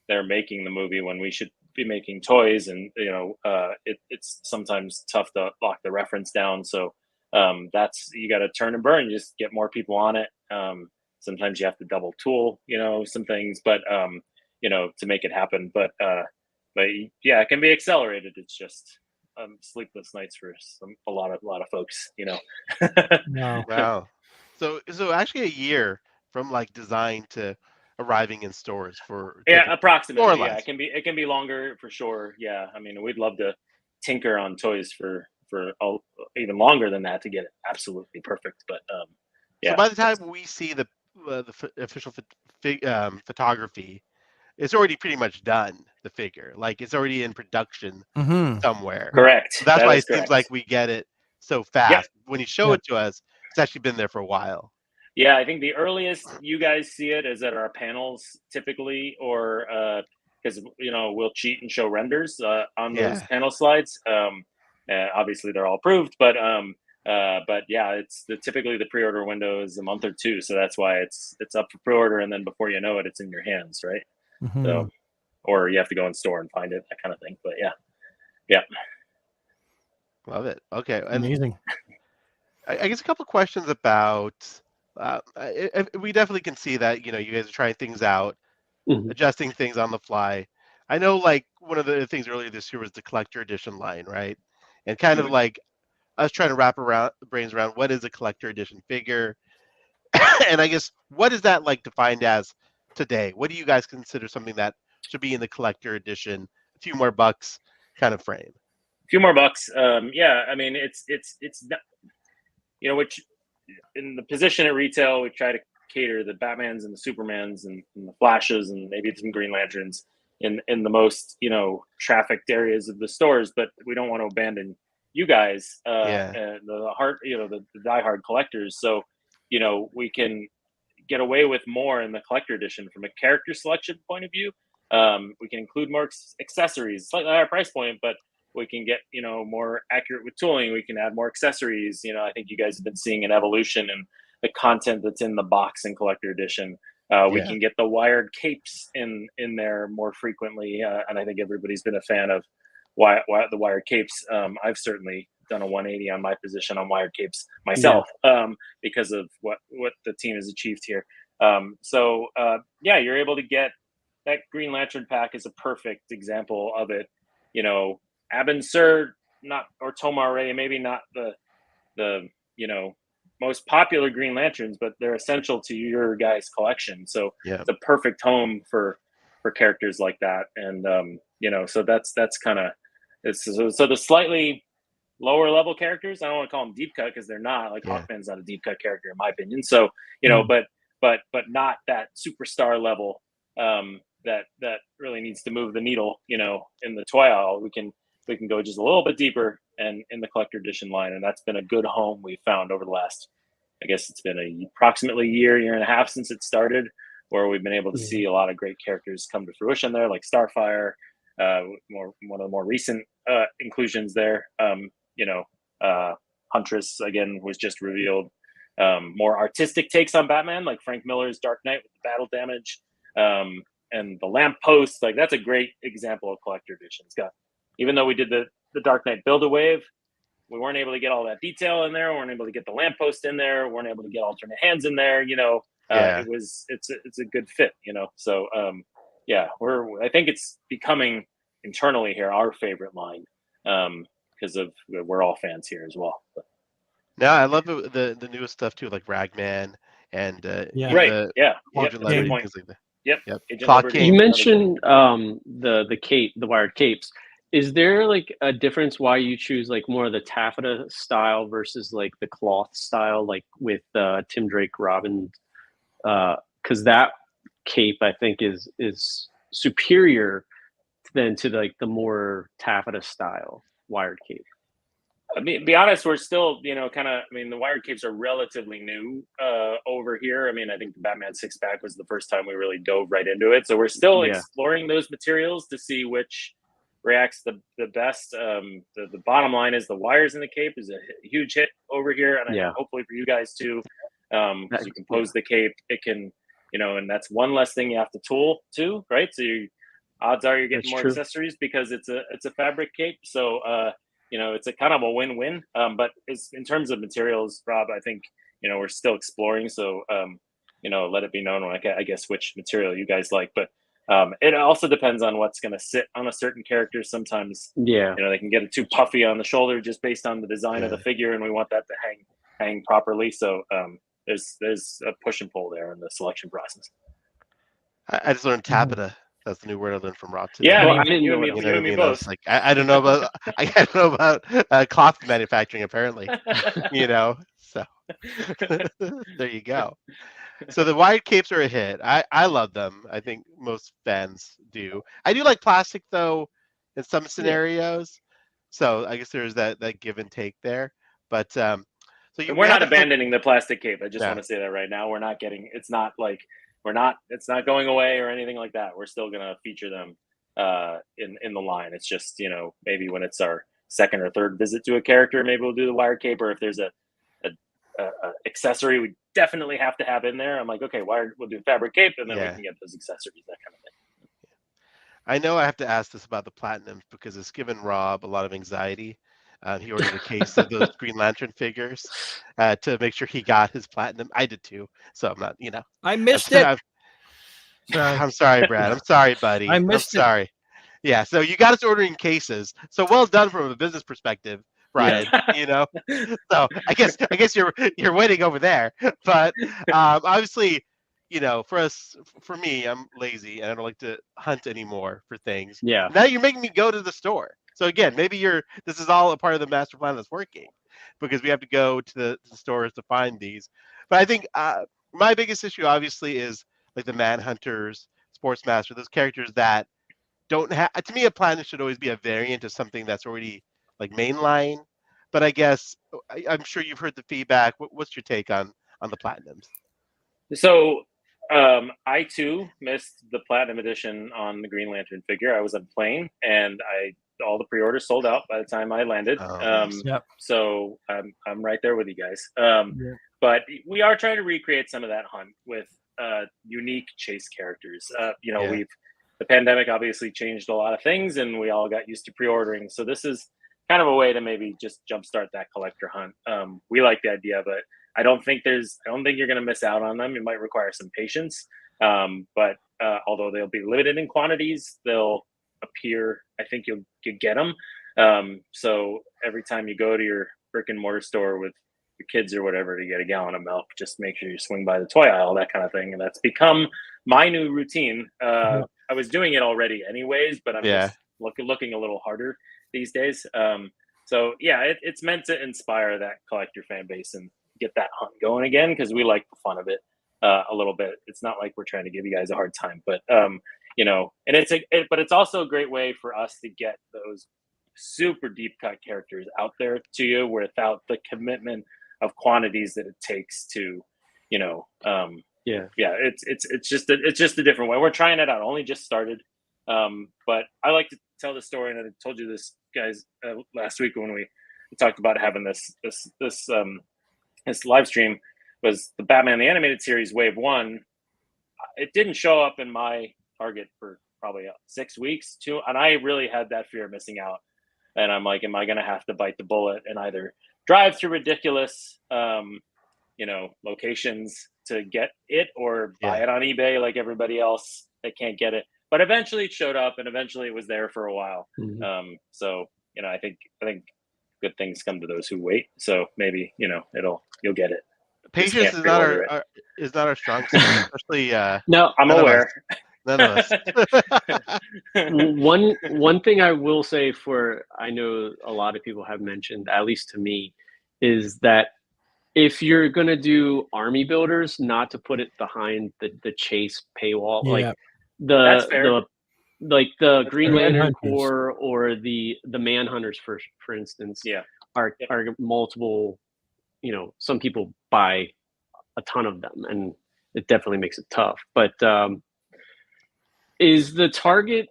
they're making the movie when we should be making toys, and it's sometimes tough to lock the reference down. So that's, you got to turn and burn, just get more people on it. Sometimes you have to double tool, some things, but to make it happen. But yeah, it can be accelerated. It's just sleepless nights for a lot of folks. No. Wow. So actually a year from like design to arriving in stores for Yeah, more or approximately. Yeah, less. it can be longer for sure. Yeah, I mean, we'd love to tinker on toys for even longer than that to get it absolutely perfect. But So yeah, by the time we see the official photography, it's already pretty much done. The figure, like it's already in production Mm-hmm. somewhere. correct. That's That why is it seems correct. like we get it so Yep. fast. When you show Yep. it to us, it's actually been there for a while. Yeah, I think the earliest you guys see it is at our panels typically, or because we'll cheat and show renders on those Yeah. panel slides. Obviously, they're all approved, but yeah, it's typically the pre-order window is a month or two, so that's why it's up for pre-order, and then before you know it, it's in your hands, right? Mm-hmm. So, or you have to go in store and find it, that kind of thing. But yeah. Love it. Okay, and Amazing. I guess a couple questions about. We definitely can see that you guys are trying things out, Mhm. adjusting things on the fly. I know, like one of the things earlier this year was the collector edition line, right? And kind of like us trying to wrap brains around what is a collector edition figure, and I guess what is that like defined as today? What do you guys consider something that should be in the collector edition? A few more bucks kind of frame. A few more bucks. Yeah, I mean, it's not, which in the position at retail, we try to cater the Batmans and the Supermans and the Flashes and maybe some Green Lanterns in the most trafficked areas of the stores, but we don't want to abandon you guys, and the heart, the diehard collectors. So we can get away with more in the collector edition from a character selection point of view. We can include more accessories, slightly higher price point, but we can get more accurate with tooling. We can add more accessories. I think you guys have been seeing an evolution in the content that's in the box and collector edition. We can get the wired capes in there more frequently, and I think everybody's been a fan of the wired capes. I've certainly done a 180 on my position on wired capes myself, because of what the team has achieved here. So you're able to get that Green Lantern pack is a perfect example of it. Abin Sur, or Tomar-Re, maybe not the most popular Green Lanterns, but they're essential to your guys' collection. So it's a perfect home for characters like that. And so that's kind of so the slightly lower level characters, I don't want to call them deep cut because they're not. Like Hawkman's not a deep cut character in my opinion. So but not that superstar level that really needs to move the needle. In the toy aisle, we can go just a little bit deeper and in the collector edition line, and that's been a good home we've found over the last, I guess it's been approximately year and a half since it started, where we've been able to see a lot of great characters come to fruition there, like Starfire, one of the more recent inclusions there. Huntress again was just revealed. More artistic takes on Batman, like Frank Miller's Dark Knight with the battle damage, and the lamppost. Like that's a great example of collector edition. It's got, even though we did the Dark Knight Build-A-Wave, we weren't able to get all that detail in there. We weren't able to get the lamppost in there. We weren't able to get alternate hands in there. It's a good fit. So I think it's becoming internally here our favorite line, because of we're all fans here as well. But. Yeah, I love the newest stuff too, like Ragman and right. Agent Leverage, things like that. Yep. Clock King. You mentioned the wired capes. Is there like a difference why you choose like more of the taffeta style versus like the cloth style, like with Tim Drake Robin? Because that cape I think is superior than to like the more taffeta style wired cape. be honest, we're still, kind of. I mean, the wired capes are relatively new over here. I mean, I think the Batman 6-pack was the first time we really dove right into it. So we're still exploring those materials to see which reacts the best. The bottom line is the wires in the cape is a huge hit over here, and hopefully for you guys too. Because you can pose the cape, it can, and that's one less thing you have to tool too, right? So odds are you're getting more accessories because it's a fabric cape. So it's a kind of a win-win. But in terms of materials, Rob, I think we're still exploring. So let it be known I guess which material you guys like. But it also depends on what's going to sit on a certain character. Sometimes they can get it too puffy on the shoulder just based on the design of the figure, and we want that to hang properly. So there's a push and pull there in the selection process. I just learned tappeta. That's the new word I learned from Rob today. Yeah, I didn't you know and me both. Like I don't know about I don't know about cloth manufacturing apparently. So there you go. So the wired capes are a hit. I love them. I think most fans do. I do like plastic though in some scenarios. So I guess there's that give and take there. But we're not abandoning the plastic cape. I just want to say that right now. We're not getting. It's not like it's not going away or anything like that. We're still going to feature them in the line. It's just, maybe when it's our second or third visit to a character, maybe we'll do the wire cape, or if there's a accessory we definitely have to have in there. I'm like, okay, we'll do fabric cape, and then we can get those accessories, that kind of thing. I know I have to ask this about the Platinums because it's given Rob a lot of anxiety. He ordered a case of those Green Lantern figures to make sure he got his Platinum. I did too, so I'm not, I missed it. I'm sorry, Brad. I'm sorry, buddy. I missed it. Sorry. Yeah, so you got us ordering cases. So well done from a business perspective, Brian. So I guess you're winning over there. But obviously, for me, I'm lazy and I don't like to hunt anymore for things. Yeah. Now you're making me go to the store. So again, maybe this is all a part of the master plan that's working, because we have to go to the stores to find these. But I think my biggest issue obviously is like the Manhunters, Sportsmaster, those characters that don't have. To me, a planet should always be a variant of something that's already like mainline. But I guess I'm sure you've heard the feedback. What's your take on the Platinums? So I too missed the Platinum edition on the Green Lantern figure. I was on plane, and all the pre-orders sold out by the time I landed. So I'm right there with you guys. But we are trying to recreate some of that hunt with unique chase characters. The pandemic obviously changed a lot of things, and we all got used to pre-ordering. So this is kind of a way to maybe just jumpstart that collector hunt. We like the idea, but I don't think you're going to miss out on them. It might require some patience. But although they'll be limited in quantities, they'll appear. I think you'll get them. So every time you go to your brick and mortar store with your kids or whatever to get a gallon of milk, just make sure you swing by the toy aisle, that kind of thing. And that's become my new routine. I was doing it already anyways, but I'm just looking a little harder these days. So it's meant to inspire that collector fan base and get that hunt going again, because we like the fun of it a little bit. It's not like we're trying to give you guys a hard time, but and it's also a great way for us to get those super deep cut characters out there to you without the commitment of quantities that it takes to, it's just a different way. We're trying it out. Only just started, but I like to tell the story, and I told you this, guys, last week when we talked about having this live stream. Was the Batman the Animated Series Wave 1. It didn't show up in my Target for probably 6 weeks too, and I really had that fear of missing out. And I'm like, am I going to have to bite the bullet and either drive through ridiculous locations to get it, or buy it on eBay like everybody else that can't get it? But eventually it showed up, and eventually it was there for a while. So I think good things come to those who wait. So maybe you'll get it. Patience is not our strong suit, especially. No, I'm aware. None of us. One thing I will say, I know a lot of people have mentioned, at least to me, is that if you're gonna do army builders, not to put it behind the chase paywall, like the Green Lantern Corps or the Manhunters, for instance. are multiple. Some people buy a ton of them, and it definitely makes it tough. But is the target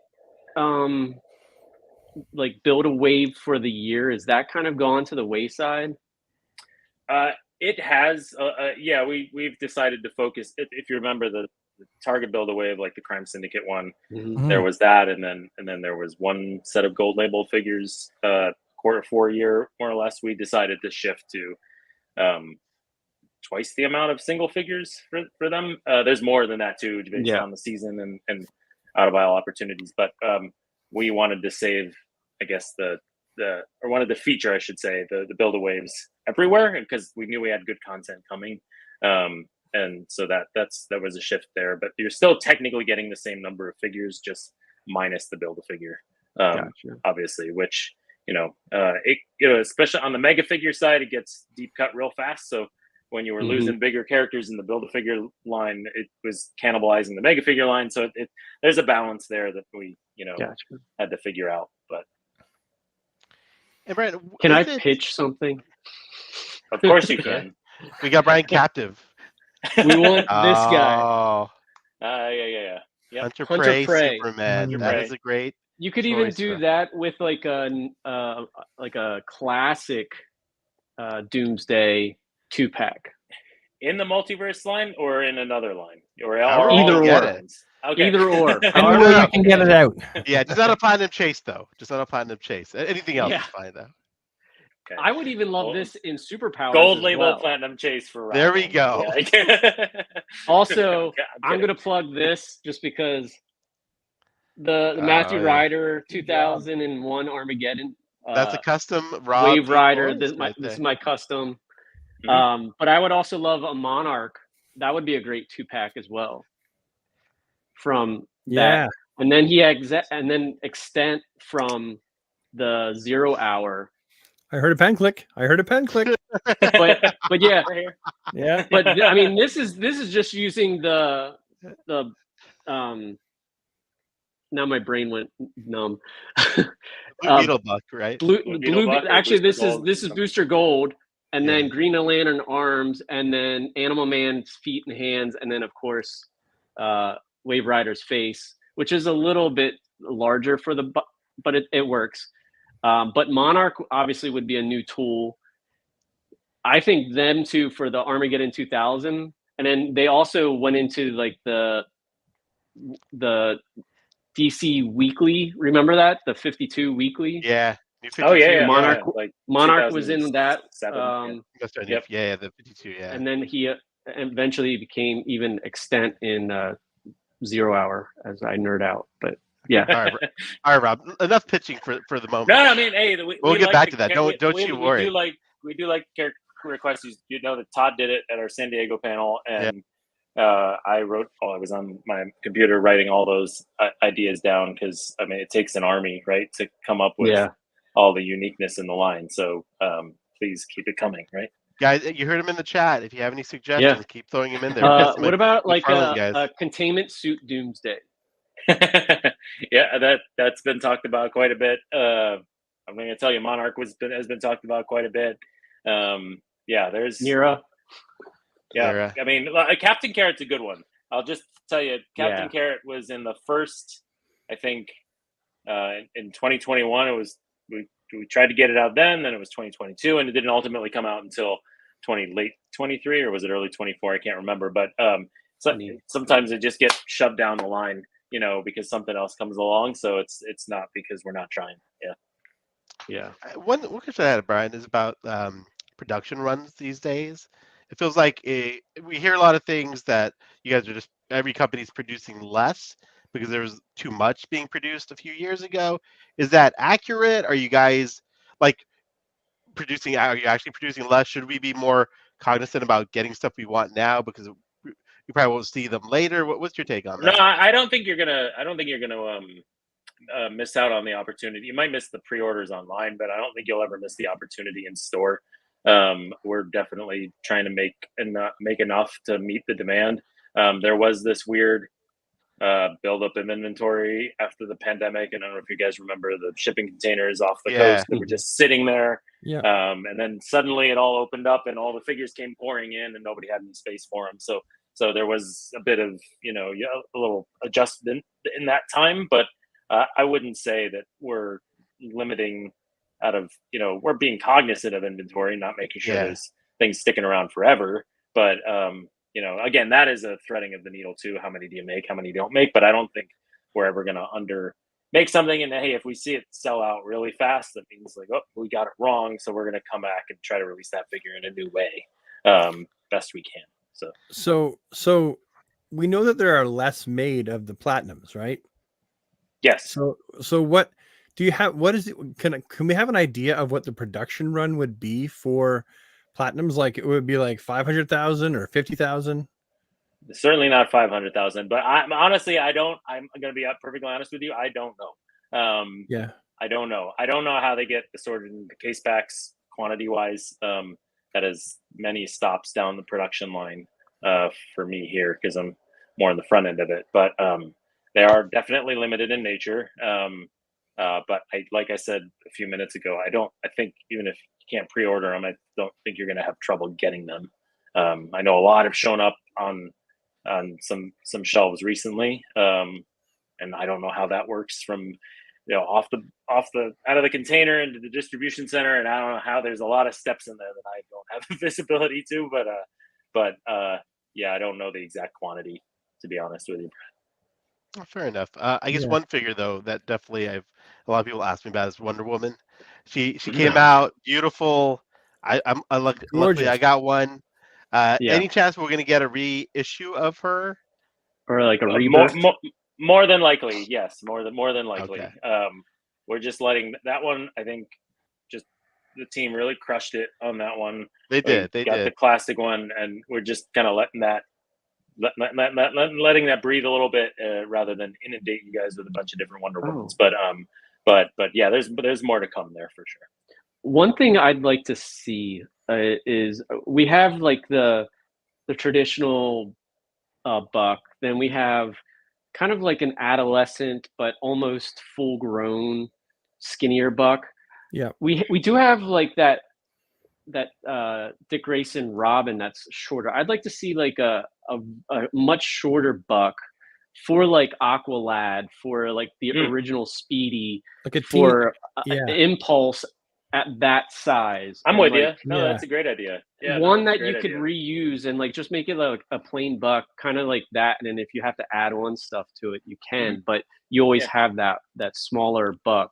like build a wave for the year? Is that kind of gone to the wayside? It has. Yeah, we've decided to focus. If you remember the Target Build a Wave, like the Crime Syndicate one, there was that, and then there was one set of gold labeled figures. Quarter 4 year, more or less, we decided to shift to twice the amount of single figures for them. There's more than that too, based on the season and out of aisle opportunities. But we wanted to save, I guess, or wanted to feature, I should say, the Build a Waves everywhere, because we knew we had good content coming. And so that was a shift there. But you're still technically getting the same number of figures, just minus the Build a Figure, obviously, which especially on the mega figure side, it gets deep cut real fast. So when you were losing bigger characters in the Build a Figure line, it was cannibalizing the mega figure line. So there's a balance there that we had to figure out. But Brian, can I pitch something? Of course you can. We got Brian captive. We want this guy. Oh, yeah. Hunter Prey. Superman. That is a great. You could even do that with like a classic Doomsday 2-pack. In the multiverse line or in another line? Or either or. Okay. Either or. However you can get it out. Yeah, just not a Platinum Chase, though. Just not a Platinum Chase. Anything else is fine, though. Okay. I would even love this in Superpowers. Gold label Platinum Chase for Rob. There we go. Yeah. Also, I'm going to plug this just because the Matthew Ryder 2001 Armageddon. That's a custom Rob Wave Rider. This is my custom. But I would also love a Monarch. That would be a great 2-pack as well. From that, and then extent from the 0 hour. I heard a pen click. but yeah, yeah. But I mean, this is just using the now my brain went numb. Blue Beetle Buck, right? Actually, this is Booster Gold, and then Green Lantern arms, and then Animal Man's feet and hands, and then of course Wave Rider's face, which is a little bit larger for but it works. But Monarch obviously would be a new tool. I think them too for the Armageddon 2000, and then they also went into like the DC Weekly. Remember that, the 52 Weekly? Yeah. Monarch was in that. The 52. Yeah. And then he eventually became even extent in 0 hour, as I nerd out. But yeah. All right, Rob. Enough pitching for the moment. No, I mean, hey, we'll get back to that. Don't you worry. We do like character requests. You know that Todd did it at our San Diego panel, and I was on my computer writing all those ideas down, because I mean it takes an army, right, to come up with all the uniqueness in the line. So please keep it coming, right? Guys, you heard him in the chat. If you have any suggestions, keep throwing them in there. What about like a containment suit Doomsday? Yeah, that's been talked about quite a bit. I'm going to tell you, Monarch has been talked about quite a bit. There's Nira. Yeah, I mean, Captain Carrot's a good one. I'll just tell you, Captain Carrot was in the first, I think, in 2021. It was we tried to get it out then it was 2022, and it didn't ultimately come out until late 23, or was it early 24? I can't remember. But sometimes it just gets shoved down the line, because something else comes along. So it's not because we're not trying. Yeah. One question I had, Brian, is about production runs these days. It feels like we hear a lot of things that you guys are every company's producing less because there was too much being produced a few years ago. Is that accurate? Are you guys are you actually producing less? Should we be more cognizant about getting stuff we want now because we probably won't see them later? What's your take on that? No, I don't think you're gonna miss out on the opportunity. You might miss the pre-orders online, but I don't think you'll ever miss the opportunity in store. We're definitely trying to make enough to meet the demand. There was this weird buildup of inventory after the pandemic. And I don't know if you guys remember the shipping containers off the Yeah. coast that were just sitting there. Yeah. And then suddenly it all opened up and all the figures came pouring in and nobody had any space for them. So there was a bit of, a little adjustment in that time, but I wouldn't say that we're limiting out of, we're being cognizant of inventory, not making sure there's things sticking around forever. But, again, that is a threading of the needle too. How many do you make? How many don't make? But I don't think we're ever going to make something. And hey, if we see it sell out really fast, that means like, oh, we got it wrong. So we're going to come back and try to release that figure in a new way, best we can. So we know that there are less made of the platinums, right? Yes. So what do you have? What is it? Can we have an idea of what the production run would be for platinums? Like it would be like 500,000 or 50,000. Certainly not 500,000, but I'm going to be perfectly honest with you. I don't know. Yeah. I don't know. I don't know how they get sorted in the case packs quantity wise. That is many stops down the production line for me here because I'm more on the front end of it. But they are definitely limited in nature. But like I said a few minutes ago, I think even if you can't pre-order them, I don't think you're going to have trouble getting them. I know a lot have shown up on some shelves recently, and I don't know how that works from out of the container into the distribution center, and I don't know how there's a lot of steps in there that I don't have the visibility to, but I don't know the exact quantity, to be honest with you. Oh, fair enough. I guess one figure though that definitely a lot of people ask me about is Wonder Woman. She came out beautiful. Luckily I got one. Any chance we're gonna get a reissue of her, or like a rebirth? More than likely, yes. More than likely. Okay. We're just letting that one. I think just the team really crushed it on that one. They did. The classic one, and we're just kind of letting that breathe a little bit rather than inundate you guys with a bunch of different Wonder Womans. But yeah, there's more to come there for sure. One thing I'd like to see is we have like the traditional buck, then we have kind of like an adolescent but almost full grown skinnier buck. Yeah, we do have like that Dick Grayson Robin that's shorter. I'd like to see like a much shorter buck for like Aqualad, for like the original Speedy, like for Impulse at that size. I'm with you. No, that's a great idea. Yeah, one that you could reuse and like just make it like a plain buck, kind of like that. And then if you have to add on stuff to it, you can. But you always have that smaller buck.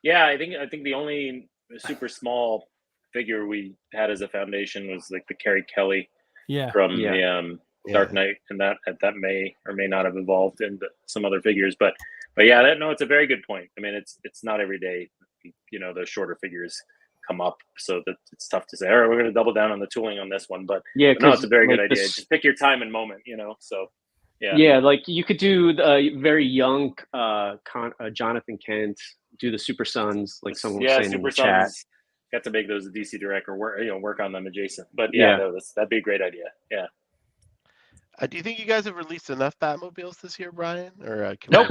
Yeah, I think the only super small figure we had as a foundation was like the Carrie Kelly from the Dark Knight, and that may or may not have evolved into some other figures. But yeah, it's a very good point. I mean, it's not every day, the shorter figures come up, so that it's tough to say, all right, we're going to double down on the tooling on this one. But it's a very good idea. Just pick your time and moment, so. Yeah, like you could do the very young Jonathan Kent, do the Super Sons, like someone was saying Super in the chat. Got to make those a DC Direct or work on them adjacent. But that'd be a great idea. Yeah. Do you think you guys have released enough Batmobiles this year, Brian? Or Nope.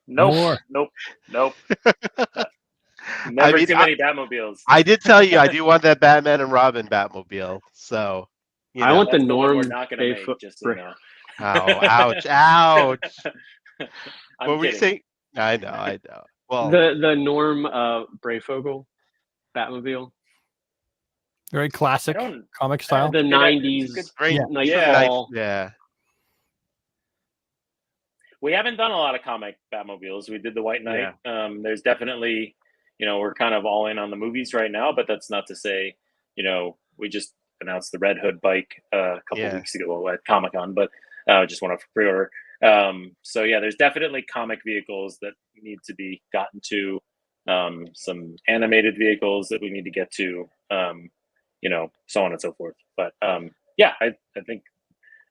Nope. Never too many Batmobiles. I did tell you I do want that Batman and Robin Batmobile. So I want the Norm. We're not going to make, just so you know. Oh, ouch! What were we saying? I know. Well, the Norm Brayfogle Batmobile. Very classic comic style. The 90s. Great. Yeah. We haven't done a lot of comic Batmobiles. We did the White Knight. Yeah. There's definitely, we're kind of all in on the movies right now, but that's not to say, we just announced the Red Hood bike a couple weeks ago at Comic-Con, but just went up for pre-order. So yeah, there's definitely comic vehicles that need to be gotten to, some animated vehicles that we need to get to, so on and so forth. But I think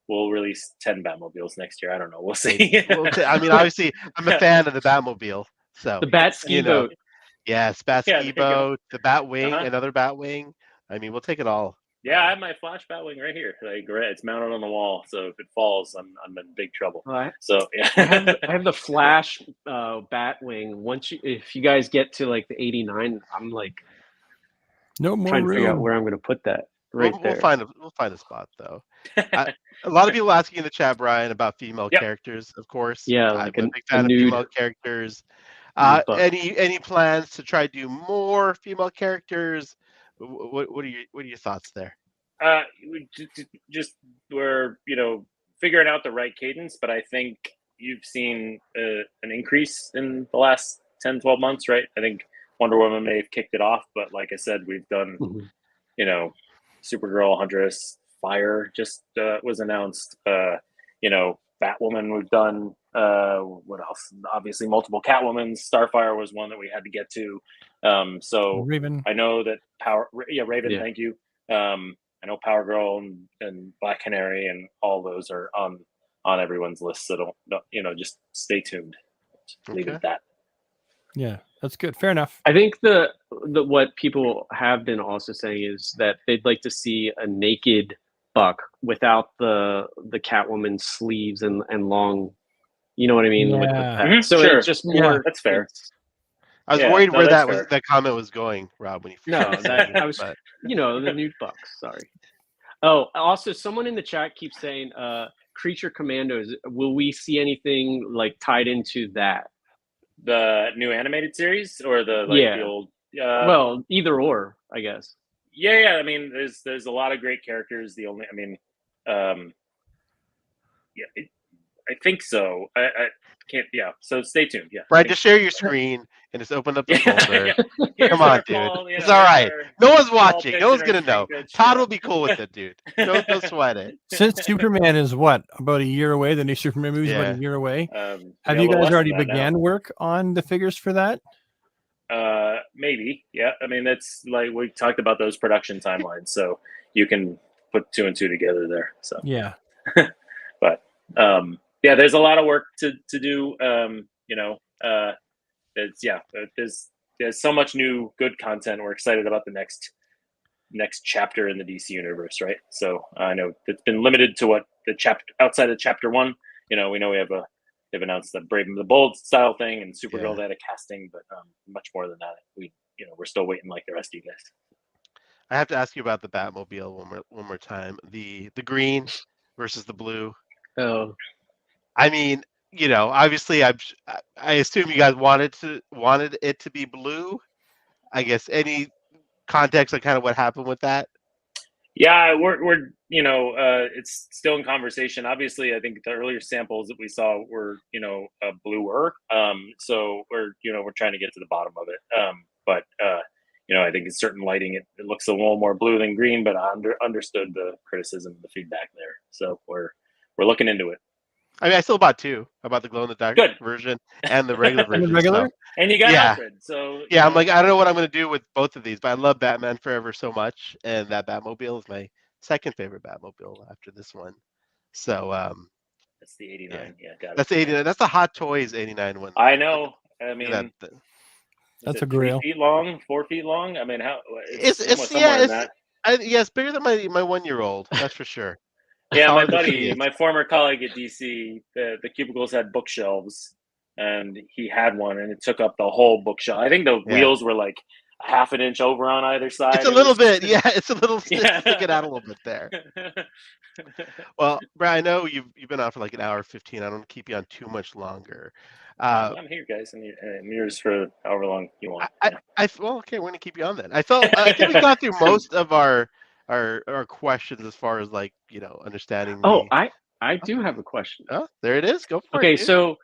we'll release 10 Batmobiles next year. I don't know. We'll see. I mean, obviously, I'm a fan of the Batmobile. So the Bat Ski Boat. Yes, Bat Ski Boat, the Batwing, another Batwing. I mean, we'll take it all. Yeah, I have my Flash Batwing right here. Like, it's mounted on the wall, so if it falls, I'm in big trouble. So yeah, I have the Flash Batwing. If you guys get to like the 89, I'm like No more trying to figure out room. where I'm going to put that. Right there. We'll find a spot though. A lot of people asking in the chat, Brian, about female Yep. characters. Of course, Yeah, I'm like a a big fan of nude female characters. buck. Any plans to try to do more female characters? What are your thoughts there? We're figuring out the right cadence, but I think you've seen an increase in the last 10, 12 months, right? I think Wonder Woman may have kicked it off, but like I said, we've done, Supergirl, Huntress, Fire just was announced. Batwoman we've done. What else? Obviously, multiple Catwoman. Starfire was one that we had to get to. So Raven. I know that Raven. Yeah. Thank you. I know Power Girl and Black Canary and all those are on everyone's list. So don't just stay tuned. Leave it at that. Yeah, that's good. Fair enough. I think the what people have been also saying is that they'd like to see a naked Buck without the Catwoman sleeves and long, you know what I mean? Yeah. With the Mhm, so sure. it's just more. Yeah, that's fair. I was Yeah, worried no, where that's fair. that comment was going, Rob. When you No, I was, but the nude Bucks. Sorry. Oh, also, someone in the chat keeps saying, "Creature Commandos." Will we see anything like tied into that? The new animated series or the old? Well, either or, I guess. Yeah. I mean, there's a lot of great characters. I think so. I can't. Yeah. So stay tuned. Yeah. Brian, just share your screen and just open up the folder. Here's Come on, our dude. Paul, It's all right. No one's watching. No one's pitching gonna our know. straight good Todd shit. will be cool with it, dude. Don't sweat it. Since Superman is what, about a year away? The new Superman movie is about Yeah. a year away. Have a you little guys less already than that now. began work on the figures for that? Maybe. Yeah. I mean, that's like we talked about those production timelines, so you can put 2 and 2 together there. So Yeah. but yeah, there's a lot of work to do. There's so much new good content. We're excited about the next chapter in the DC universe, right? So I know it's been limited to what the chapter outside of chapter 1. We know they've announced the Brave and the Bold style thing and Supergirl. Yeah. They had a casting, but much more than that. We're still waiting like the rest of you guys. I have to ask you about the Batmobile one more time. The green versus the blue. Oh, I mean, obviously, I assume you guys wanted it to be blue. I guess any context on kind of what happened with that? Yeah, we're it's still in conversation. Obviously, I think the earlier samples that we saw were bluer. So we're trying to get to the bottom of it. But I think in certain lighting it looks a little more blue than green. But I understood the criticism, the feedback there. So we're looking into it. I mean, I still bought 2. I bought the glow in the dark Good. version and the regular version. The regular? So, And you got Yeah. Alfred, so yeah, I'm like, I don't know what I'm going to do with both of these, but I love Batman Forever so much, and that Batmobile is my second favorite Batmobile after this one. So that's the 89. Yeah, got it. that's 89. That's the Hot Toys 89 one. I know. I mean, That- That's is a it grail. 3 feet long, 4 feet long. I mean, how? It's somewhere in that. it's bigger than my 1-year-old. That's for sure. Yeah, my Taller than she buddy, is. my former colleague at DC, the cubicles had bookshelves, and he had one, and it took up the whole bookshelf. I think the Yeah. wheels were like a half an inch over on either side. It's a It little was- bit, yeah. It's a little Yeah. sticking out a little bit there. Well, Brian, I know you've been on for like an hour 15. I don't want to keep you on too much longer. I'm here, guys, and yours for however long you want. Well, okay, we're gonna keep you on then. I think we got through most of our questions as far as like understanding. Oh, I do have a question. Oh, there it is. Go for it. Okay, dude. so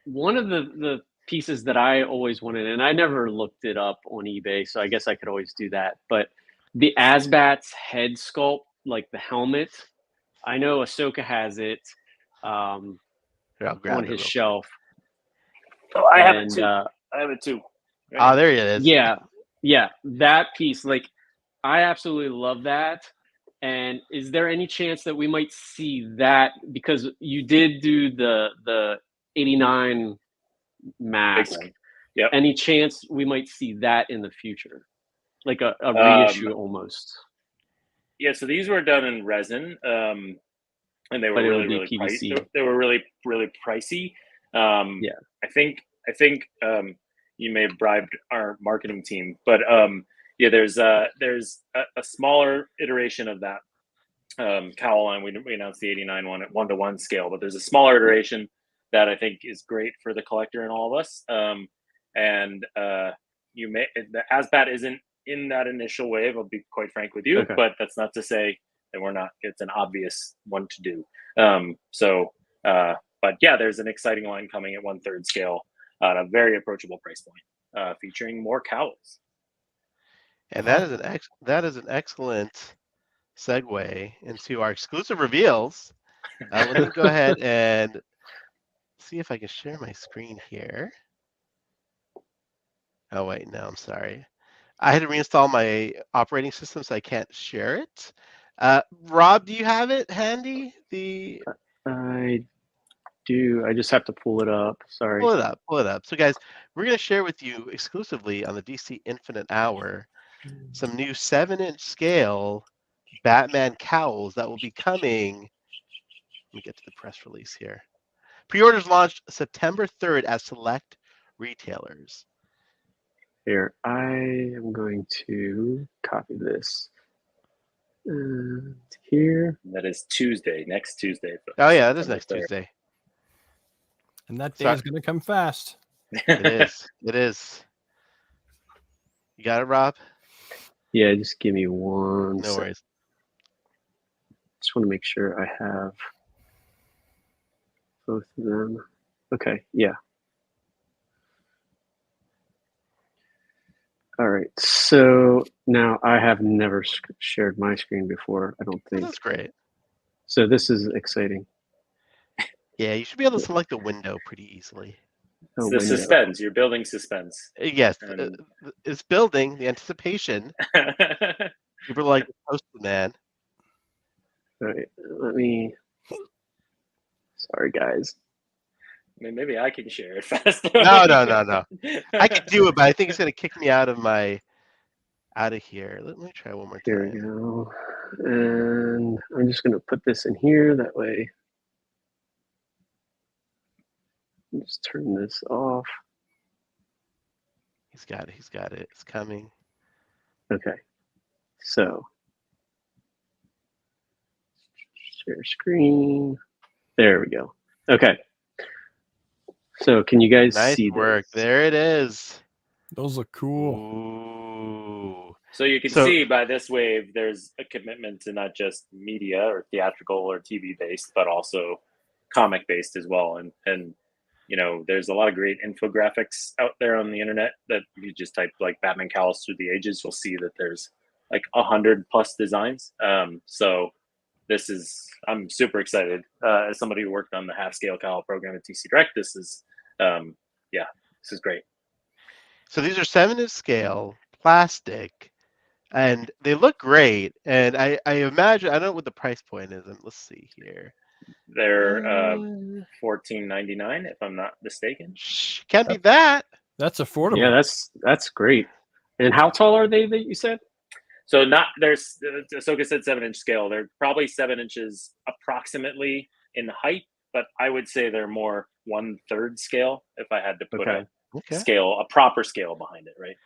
one of the pieces that I always wanted, and I never looked it up on eBay, so I guess I could always do that. But the Asbat's head sculpt, like the helmet, I know Ahsoka has it Here, I'll grab on it his real shelf. Oh, I have it And, too. I have it too. Ah, there it is. Yeah, that piece, like I absolutely love that. And is there any chance that we might see that, because you did do the 89 mask? Big one. Yep. Any chance we might see that in the future? like a reissue almost. Yeah, so these were done in resin, and they were But it really, would be really pricey. PVC. They were really, really pricey. Yeah. I think you may have bribed our marketing team, but yeah, there's a smaller iteration of that cowl line. We announced the 89 one at 1-to-1 scale, but there's a smaller iteration that I think is great for the collector and all of us. And you may the ASBAT isn't in that initial wave. I'll be quite frank with you, Okay. but that's not to say that we're not. It's an obvious one to do. But yeah, there's an exciting line coming at 1/3 scale at a very approachable price point, featuring more cowls. And that is an excellent segue into our exclusive reveals. Let me go ahead and see if I can share my screen here. Oh wait, no, I'm sorry. I had to reinstall my operating system, so I can't share it. Rob, do you have it handy? I do. I just have to pull it up. Sorry. Pull it up. So guys, we're going to share with you exclusively on the DC Infinite Hour some new 7-inch scale Batman cowls that will be coming. Let me get to the press release here. Pre-orders launched September 3rd at select retailers. Here, I am going to copy this. And here. That is Tuesday, next Tuesday. Oh yeah, that is September next 3rd. Tuesday. And that day Sorry. is going to come fast. It is. It is. You got it, Rob? Yeah, just give me one No sec. worries. Just want to make sure I have both of them. Okay, yeah. All right, so now I have never shared my screen before, I don't think. That's great. So this is exciting. Yeah, you should be able to select a window pretty easily. Oh, It's the window. suspense. You're building suspense. Yes, And- it's building the anticipation. People are like Postman. All right, let me. Sorry, guys. I mean, maybe I can share it faster. No. I could do it, but I think it's gonna kick me out of here. Let me try one more Here we time. go. And I'm just going to put this in here. That way, just turn this off. He's got it. He's got it. It's coming. Okay. So, share screen. There we go. Okay. So, can you guys Nice see work. this? There it is. Those look cool. Ooh. So you can see by this wave, there's a commitment to not just media or theatrical or TV based, but also comic based as well. And you know, there's a lot of great infographics out there on the internet that you just type like Batman cowls through the ages. You'll see that there's like 100+ designs. So this is, I'm super excited as somebody who worked on the half scale cowl program at TC Direct. This is, this is great. So these are 7-inch scale plastic, and they look great. And I imagine, I don't know what the price point is. And let's see here. They're $14.99 if I'm not mistaken. Can't be that. That's affordable. Yeah, that's great. And how tall are they that you said? So not there's Ahsoka said 7-inch scale. They're probably 7 inches approximately in height, but I would say they're more 1/3 scale if I had to put Okay. a proper scale behind it, right?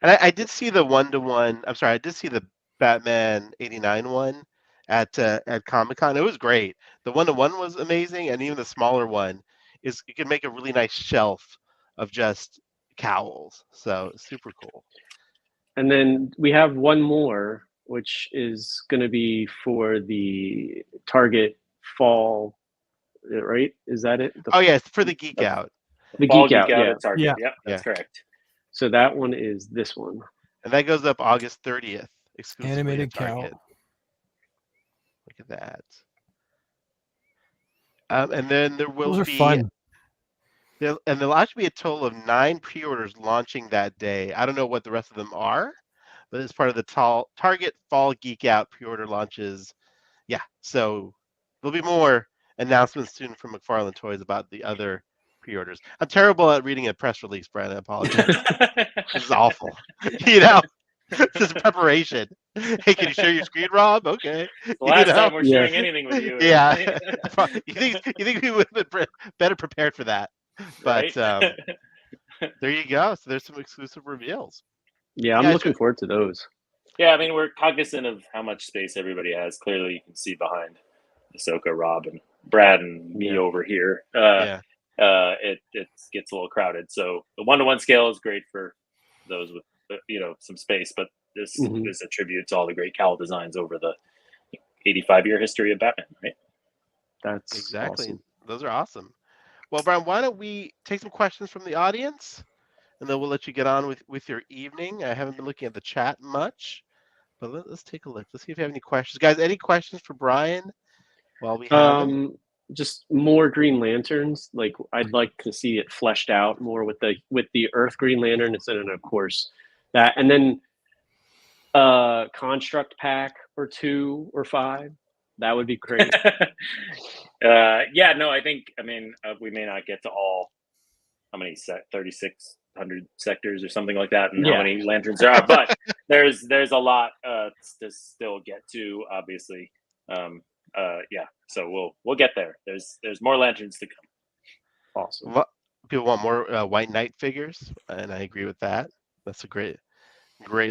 And I did see the 1-to-1. I'm sorry, I did see the Batman 89 one at Comic-Con. It was great. The 1-to-1 was amazing, and even the smaller one is, you can make a really nice shelf of just cowls. So super cool. And then we have one more, which is going to be for the Target fall, right? Is that it? Oh yes, for the Geek Out. The Fall Geek Out, yeah. at Target. Yeah. Yep, that's correct. So that one is this one. And that goes up August 30th, exclusively Animated at Target. cowl. Look at that. And then there will Those are be fun. there'll actually be a total of 9 pre-orders launching that day. I don't know what the rest of them are, but it's part of the Target Fall Geek Out pre-order launches. Yeah, so there'll be more announcements soon from McFarlane Toys about the other pre-orders. I'm terrible at reading a press release, Brian. I apologize. This is awful. You know. This is preparation. Hey, can you share your screen, Rob? Okay. The last time we're Yeah. sharing anything with you. Yeah. You think we would have been better prepared for that? But Right? there you go. So there's some exclusive reveals. Yeah, I'm Yeah, looking forward to those. Yeah, I mean, we're cognizant of how much space everybody has. Clearly, you can see behind Ahsoka, Rob, and Brad, and me Yeah. over here. Yeah. It gets a little crowded. So the 1-to-1 scale is great for those with some space, but this Mhm. is a tribute to all the great cowl designs over the 85-year history of Batman. Right? That's Exactly. awesome. Those are awesome. Well, Brian, why don't we take some questions from the audience, and then we'll let you get on with your evening. I haven't been looking at the chat much, but let's take a look. Let's see if you have any questions, guys. Any questions for Brian while we have him? Just more Green Lanterns. Like I'd like to see it fleshed out more with the Earth Green Lantern, and of course that, and then construct pack or 2 or 5. That would be great. Yeah, no, I think, we may not get to all, how many 3,600 sectors or something like that, and how Yeah. many lanterns there are, but there's a lot to still get to, obviously. Yeah, so we'll get there. There's more lanterns to come. Awesome. What people want more White Knight figures, and I agree with that. That's a great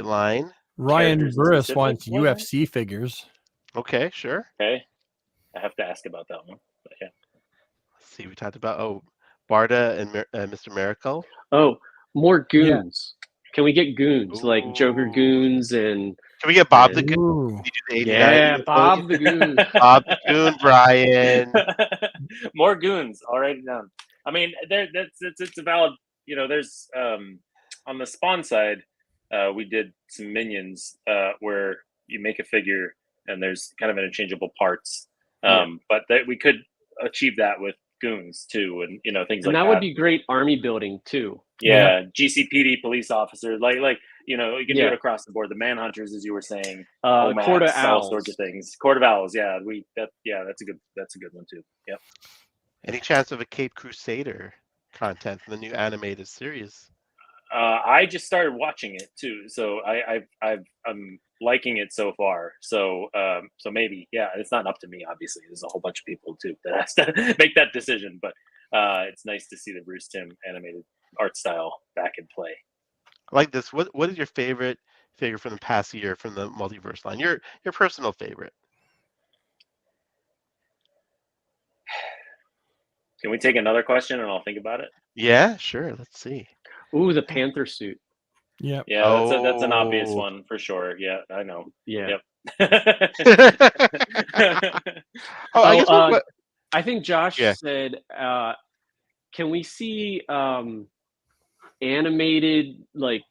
line. Ryan Characters Burris specific, wants wasn't it? UFC figures. Okay, sure. Okay, I have to ask about that one. But yeah. Let's see, we talked about Barda and Mr. Miracle. Oh, more goons. Can we get goons like Joker Ooh. goons and Can we get Bob the and- Goon? Ooh. Can you do the 89 yeah, Goon Bob clothing? the Goon. Bob the Goon, Brian. More goons already done. I mean, it's a valid. There's on the Spawn side, we did some minions where you make a figure and there's kind of interchangeable parts. But we could achieve that with goons too, and things And like that that. would be great army building too. Yeah, GCPD police officers, like you can do Yeah. it across the board. The Manhunters, as you were saying, Court of OMAS, all Owls. sorts of things. Court of Owls, yeah, that's a good one too. Yep. Any chance of a Cape Crusader content from the new animated series? I just started watching it too, so I'm liking it so far. So maybe, yeah, it's not up to me. Obviously, there's a whole bunch of people too that has to make that decision. But it's nice to see the Bruce Timm animated art style back in play. I like this. What is your favorite figure from the past year from the multiverse line? Your personal favorite? Can we take another question and I'll think about it? Yeah, sure. Let's see. Ooh, the Panther suit. Yeah. Yeah, that's an obvious one for sure. Yeah, I know. Yeah. Yep. I guess I think Josh Yeah. said, can we see animated, like,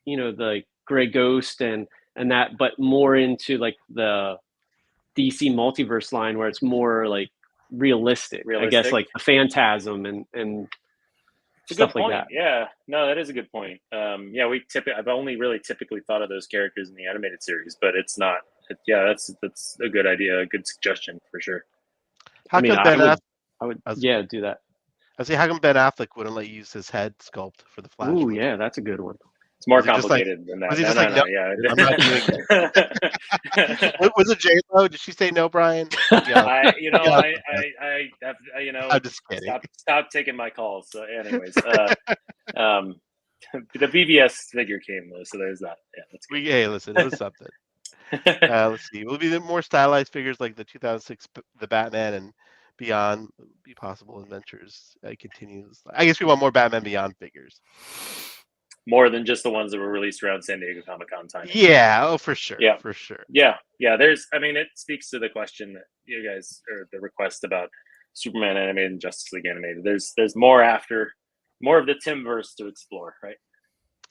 the Grey Ghost and that, but more into like the DC multiverse line where it's more like realistic. I guess, like the Phantasm and It's a stuff good like point. that. Yeah, no, that is a good point. Yeah, I've only really typically thought of those characters in the animated series, but it's not. Yeah, that's a good idea, a good suggestion for sure. How come Ben Affleck? I would, was- yeah, do that. I say, how come Ben Affleck wouldn't let you use his head sculpt for the Flash? Ooh, movie? yeah, that's a good one. It's more Was he just like- complicated than that. was he just like, no, yeah, I'm not doing Was it J-Lo? Did she say no, Brian? Yeah. I'm just kidding. Stop taking my calls. So, anyways, the BVS figure came though, so there's that. Yeah, that's good. Hey, listen, it was something. Let's see. Will it be the more stylized figures like the 2006 the Batman and Beyond be possible adventures continues? I guess we want more Batman Beyond figures. More than just the ones that were released around San Diego Comic-Con time. Yeah, oh for sure. Yeah. For sure. Yeah. It speaks to the question that you guys, or the request about Superman animated and Justice League animated. There's more of the Timmverse to explore, right?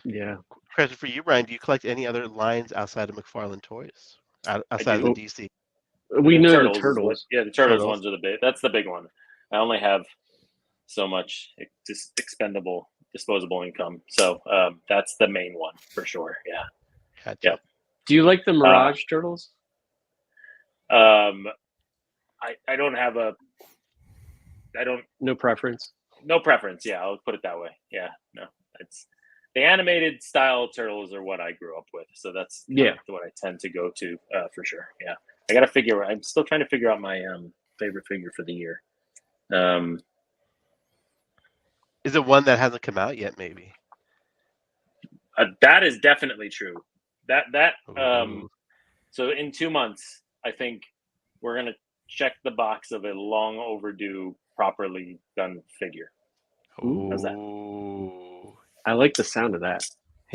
Yeah. Question for you, Brian. Do you collect any other lines outside of McFarlane toys? Outside of the DC? We know the is Turtles. Yeah, the Turtles Turtles. ones are the big. That's the big one. I only have so much just disposable income, so that's the main one for sure. Yeah. Gotcha. Yep. Do you like the Mirage Turtles? I don't have No preference. no preference. Yeah, I'll put it that way. Yeah, no, it's the animated style turtles are what I grew up with, so that's kind of what I tend to go to for sure. Yeah, I got to figure. I'm still trying to figure out my favorite figure for the year. Is it one that hasn't come out yet? Maybe. That is definitely true. Ooh. So in 2 months, I think we're gonna check the box of a long overdue, properly done figure. How's that? Ooh. I like the sound of that.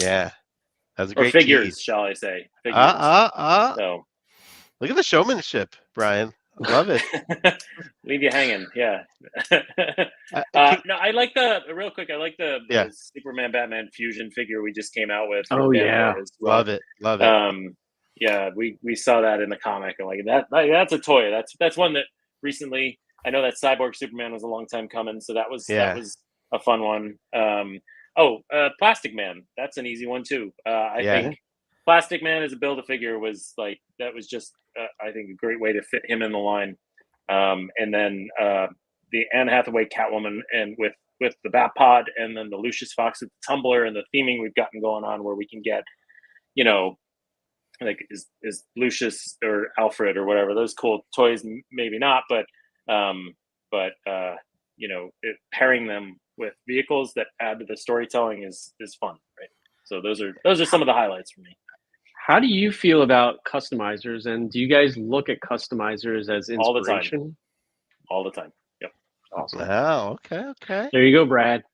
Yeah, that's a Or great figures, tease. shall I say? Figures. So look at the showmanship, Brian. I love it. Leave you hanging. Yeah. No, I like real quick. I like the Superman Batman fusion figure we just came out with. Oh yeah, as well. Love it. Yeah, we saw that in the comic, and like that's a toy. That's one that recently. I know that Cyborg Superman was a long time coming, so that was a fun one. Plastic Man. That's an easy one too. I think Plastic Man as a Build-A-Figure was just I think a great way to fit him in the line. And then the Anne Hathaway Catwoman and with the Batpod, and then the Lucius Fox with the Tumbler, and the theming we've gotten going on where we can get, like is Lucius or Alfred or whatever, those cool toys, maybe not, but pairing them with vehicles that add to the storytelling is fun, right? So those are some of the highlights for me. How do you feel about customizers, and do you guys look at customizers as inspiration? All the time. Yep. Awesome. Wow. Okay. There you go, Brad.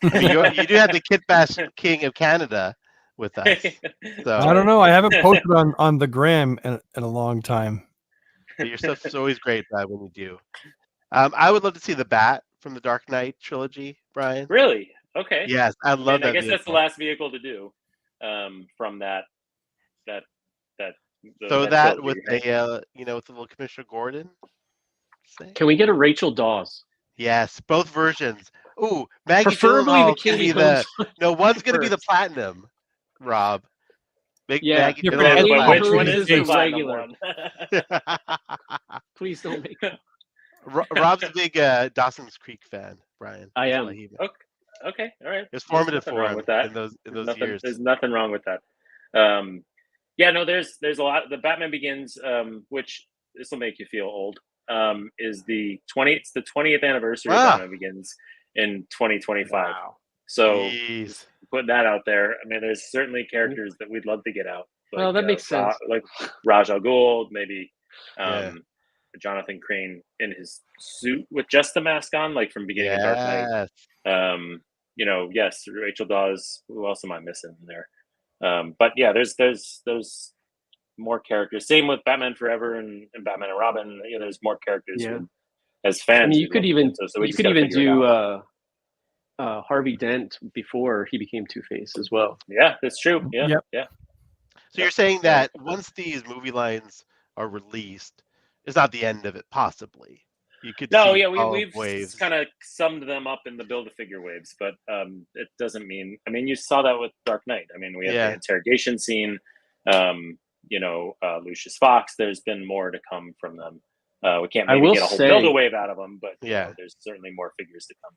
I mean, you do have the Kit Bash King of Canada with us. So I don't know. I haven't posted on the gram in a long time. Your stuff's always great, Brad, when you do. I would love to see the Bat from the Dark Knight trilogy, Brian. Really? Okay. Yes, I love that. I guess that's the last vehicle to do from that. So that with a with the little Commissioner Gordon. Can we get a Rachel Dawes? Yes, both versions. Ooh, Maggie preferably Gyllenhaal the King. No, one's gonna be the platinum. Rob. Maggie Gyllenhaal. Which one is the regular one? Please don't make. Rob's a big Dawson's Creek fan, Brian. I am. Okay, all right. It's formative for him with that. in those years. There's nothing wrong with that. There's a lot. The Batman Begins, which this will make you feel old, is the 20th anniversary of Batman Begins in 2025. Wow. So putting that out there. I mean, there's certainly characters that we'd love to get out. Well, that makes sense. Like Ra's al Ghul, maybe Jonathan Crane in his suit with just the mask on, like from beginning of Dark Knight. Yes, Rachel Dawes. Who else am I missing there? But yeah, there's more characters. Same with Batman Forever and Batman and Robin. There's more characters as fans. I mean, you could even do Harvey Dent before he became Two-Face as well. Yeah, that's true. Yeah. So you're saying that once these movie lines are released, it's not the end of it, possibly. You could we've kind of summed them up in the Build-A-Figure waves, but it doesn't mean. I mean, you saw that with Dark Knight. I mean, we have the interrogation scene. Lucius Fox. There's been more to come from them. We can't maybe get a whole Build-A-Wave out of them, but there's certainly more figures to come.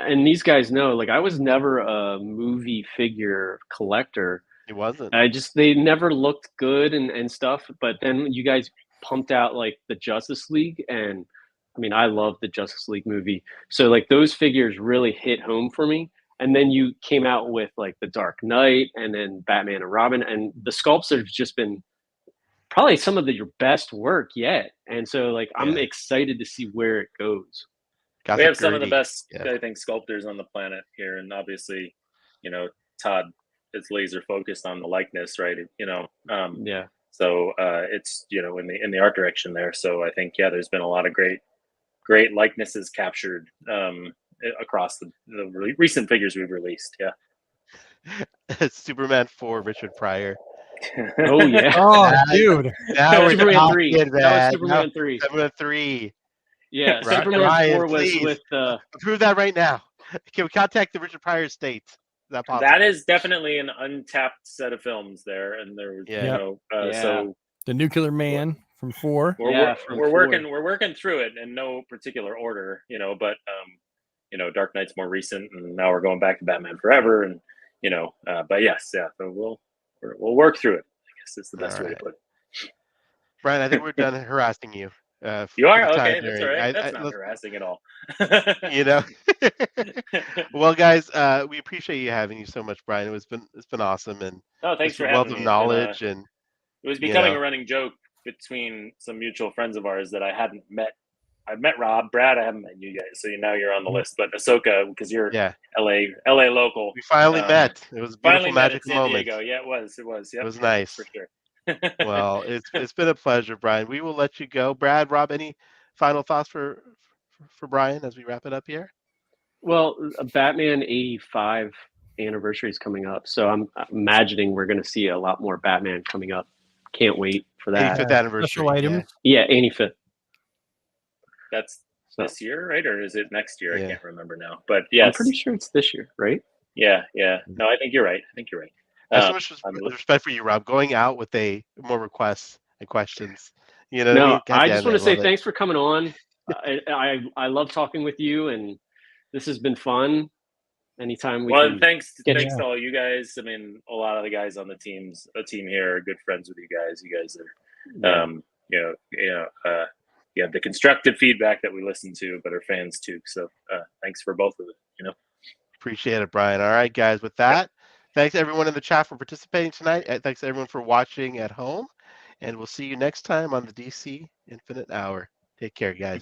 And these guys know, like, I was never a movie figure collector. It wasn't. They never looked good and stuff. But then you guys pumped out like the Justice League, and I mean, I love the Justice League movie. So like those figures really hit home for me. And then you came out with like the Dark Knight and then Batman and Robin, and the sculpts have just been probably some of your best work yet. And so like, I'm excited to see where it goes. We have some of the best, I think, sculptors on the planet here. And obviously, Todd is laser focused on the likeness, right? So it's, in the art direction there. So I think, there's been a lot of great likenesses captured across the recent figures we've released. Superman 4, Richard Pryor. Oh yeah. Oh dude. Now we're Superman 3. That was Superman 3. Superman 3. Yeah, Right. Superman Ryan, 4 was please. with Approve that right now. Can we contact the Richard Pryor estate? Is that possible? That is definitely an untapped set of films there, and there, so the Nuclear Man from 4. We're working through it in no particular order, but Dark Knight's more recent, and now we're going back to Batman Forever, and But yes, yeah. So we'll work through it. I guess is the best All way to right. put it. Brian, I think we're done harassing you. You For are the time okay. That's all being. right. That's not harassing at all. You know. Well, guys, we appreciate you having you so much, Brian. It's been awesome, and No, thanks just for a wealth having of me. knowledge, and It was you becoming know. a running joke between some mutual friends of ours that I hadn't met. I've met Rob, Brad. I haven't met you guys, so now you're on the list. But Ahsoka, because you're Yeah, LA local. we finally met. It was a beautiful, Finally met at magical San moment. Diego. Yeah, it was. Yep, It was yep, nice. for sure. Well, it's been a pleasure, Brian. We will let you go. Brad, Rob, any final thoughts for Brian as we wrap it up here? Well, Batman 85 anniversary is coming up, so I'm imagining we're going to see a lot more Batman coming up. Can't wait for that. 85th anniversary. Special items. Yeah, 85th. That's So this year, right? Or is it next year? Yeah. I can't remember now. But yes, I'm pretty sure it's this year, right? yeah. No, I think you're right. I have so much respect for you, Rob, going out with more requests and questions. You know what I mean? God I damn just it, want to say love it. thanks for coming on. I love talking with you, and this has been fun. Anytime we Well, can. thanks get to all you guys. I mean, a lot of the guys on the team here are good friends with you guys. You guys are, you have the constructive feedback that we listen to, but are fans too. So thanks for both of it. Appreciate it, Brian. All right, guys. With that, thanks everyone in the chat for participating tonight. Thanks everyone for watching at home, and we'll see you next time on the DC Infinite Hour. Take care, guys.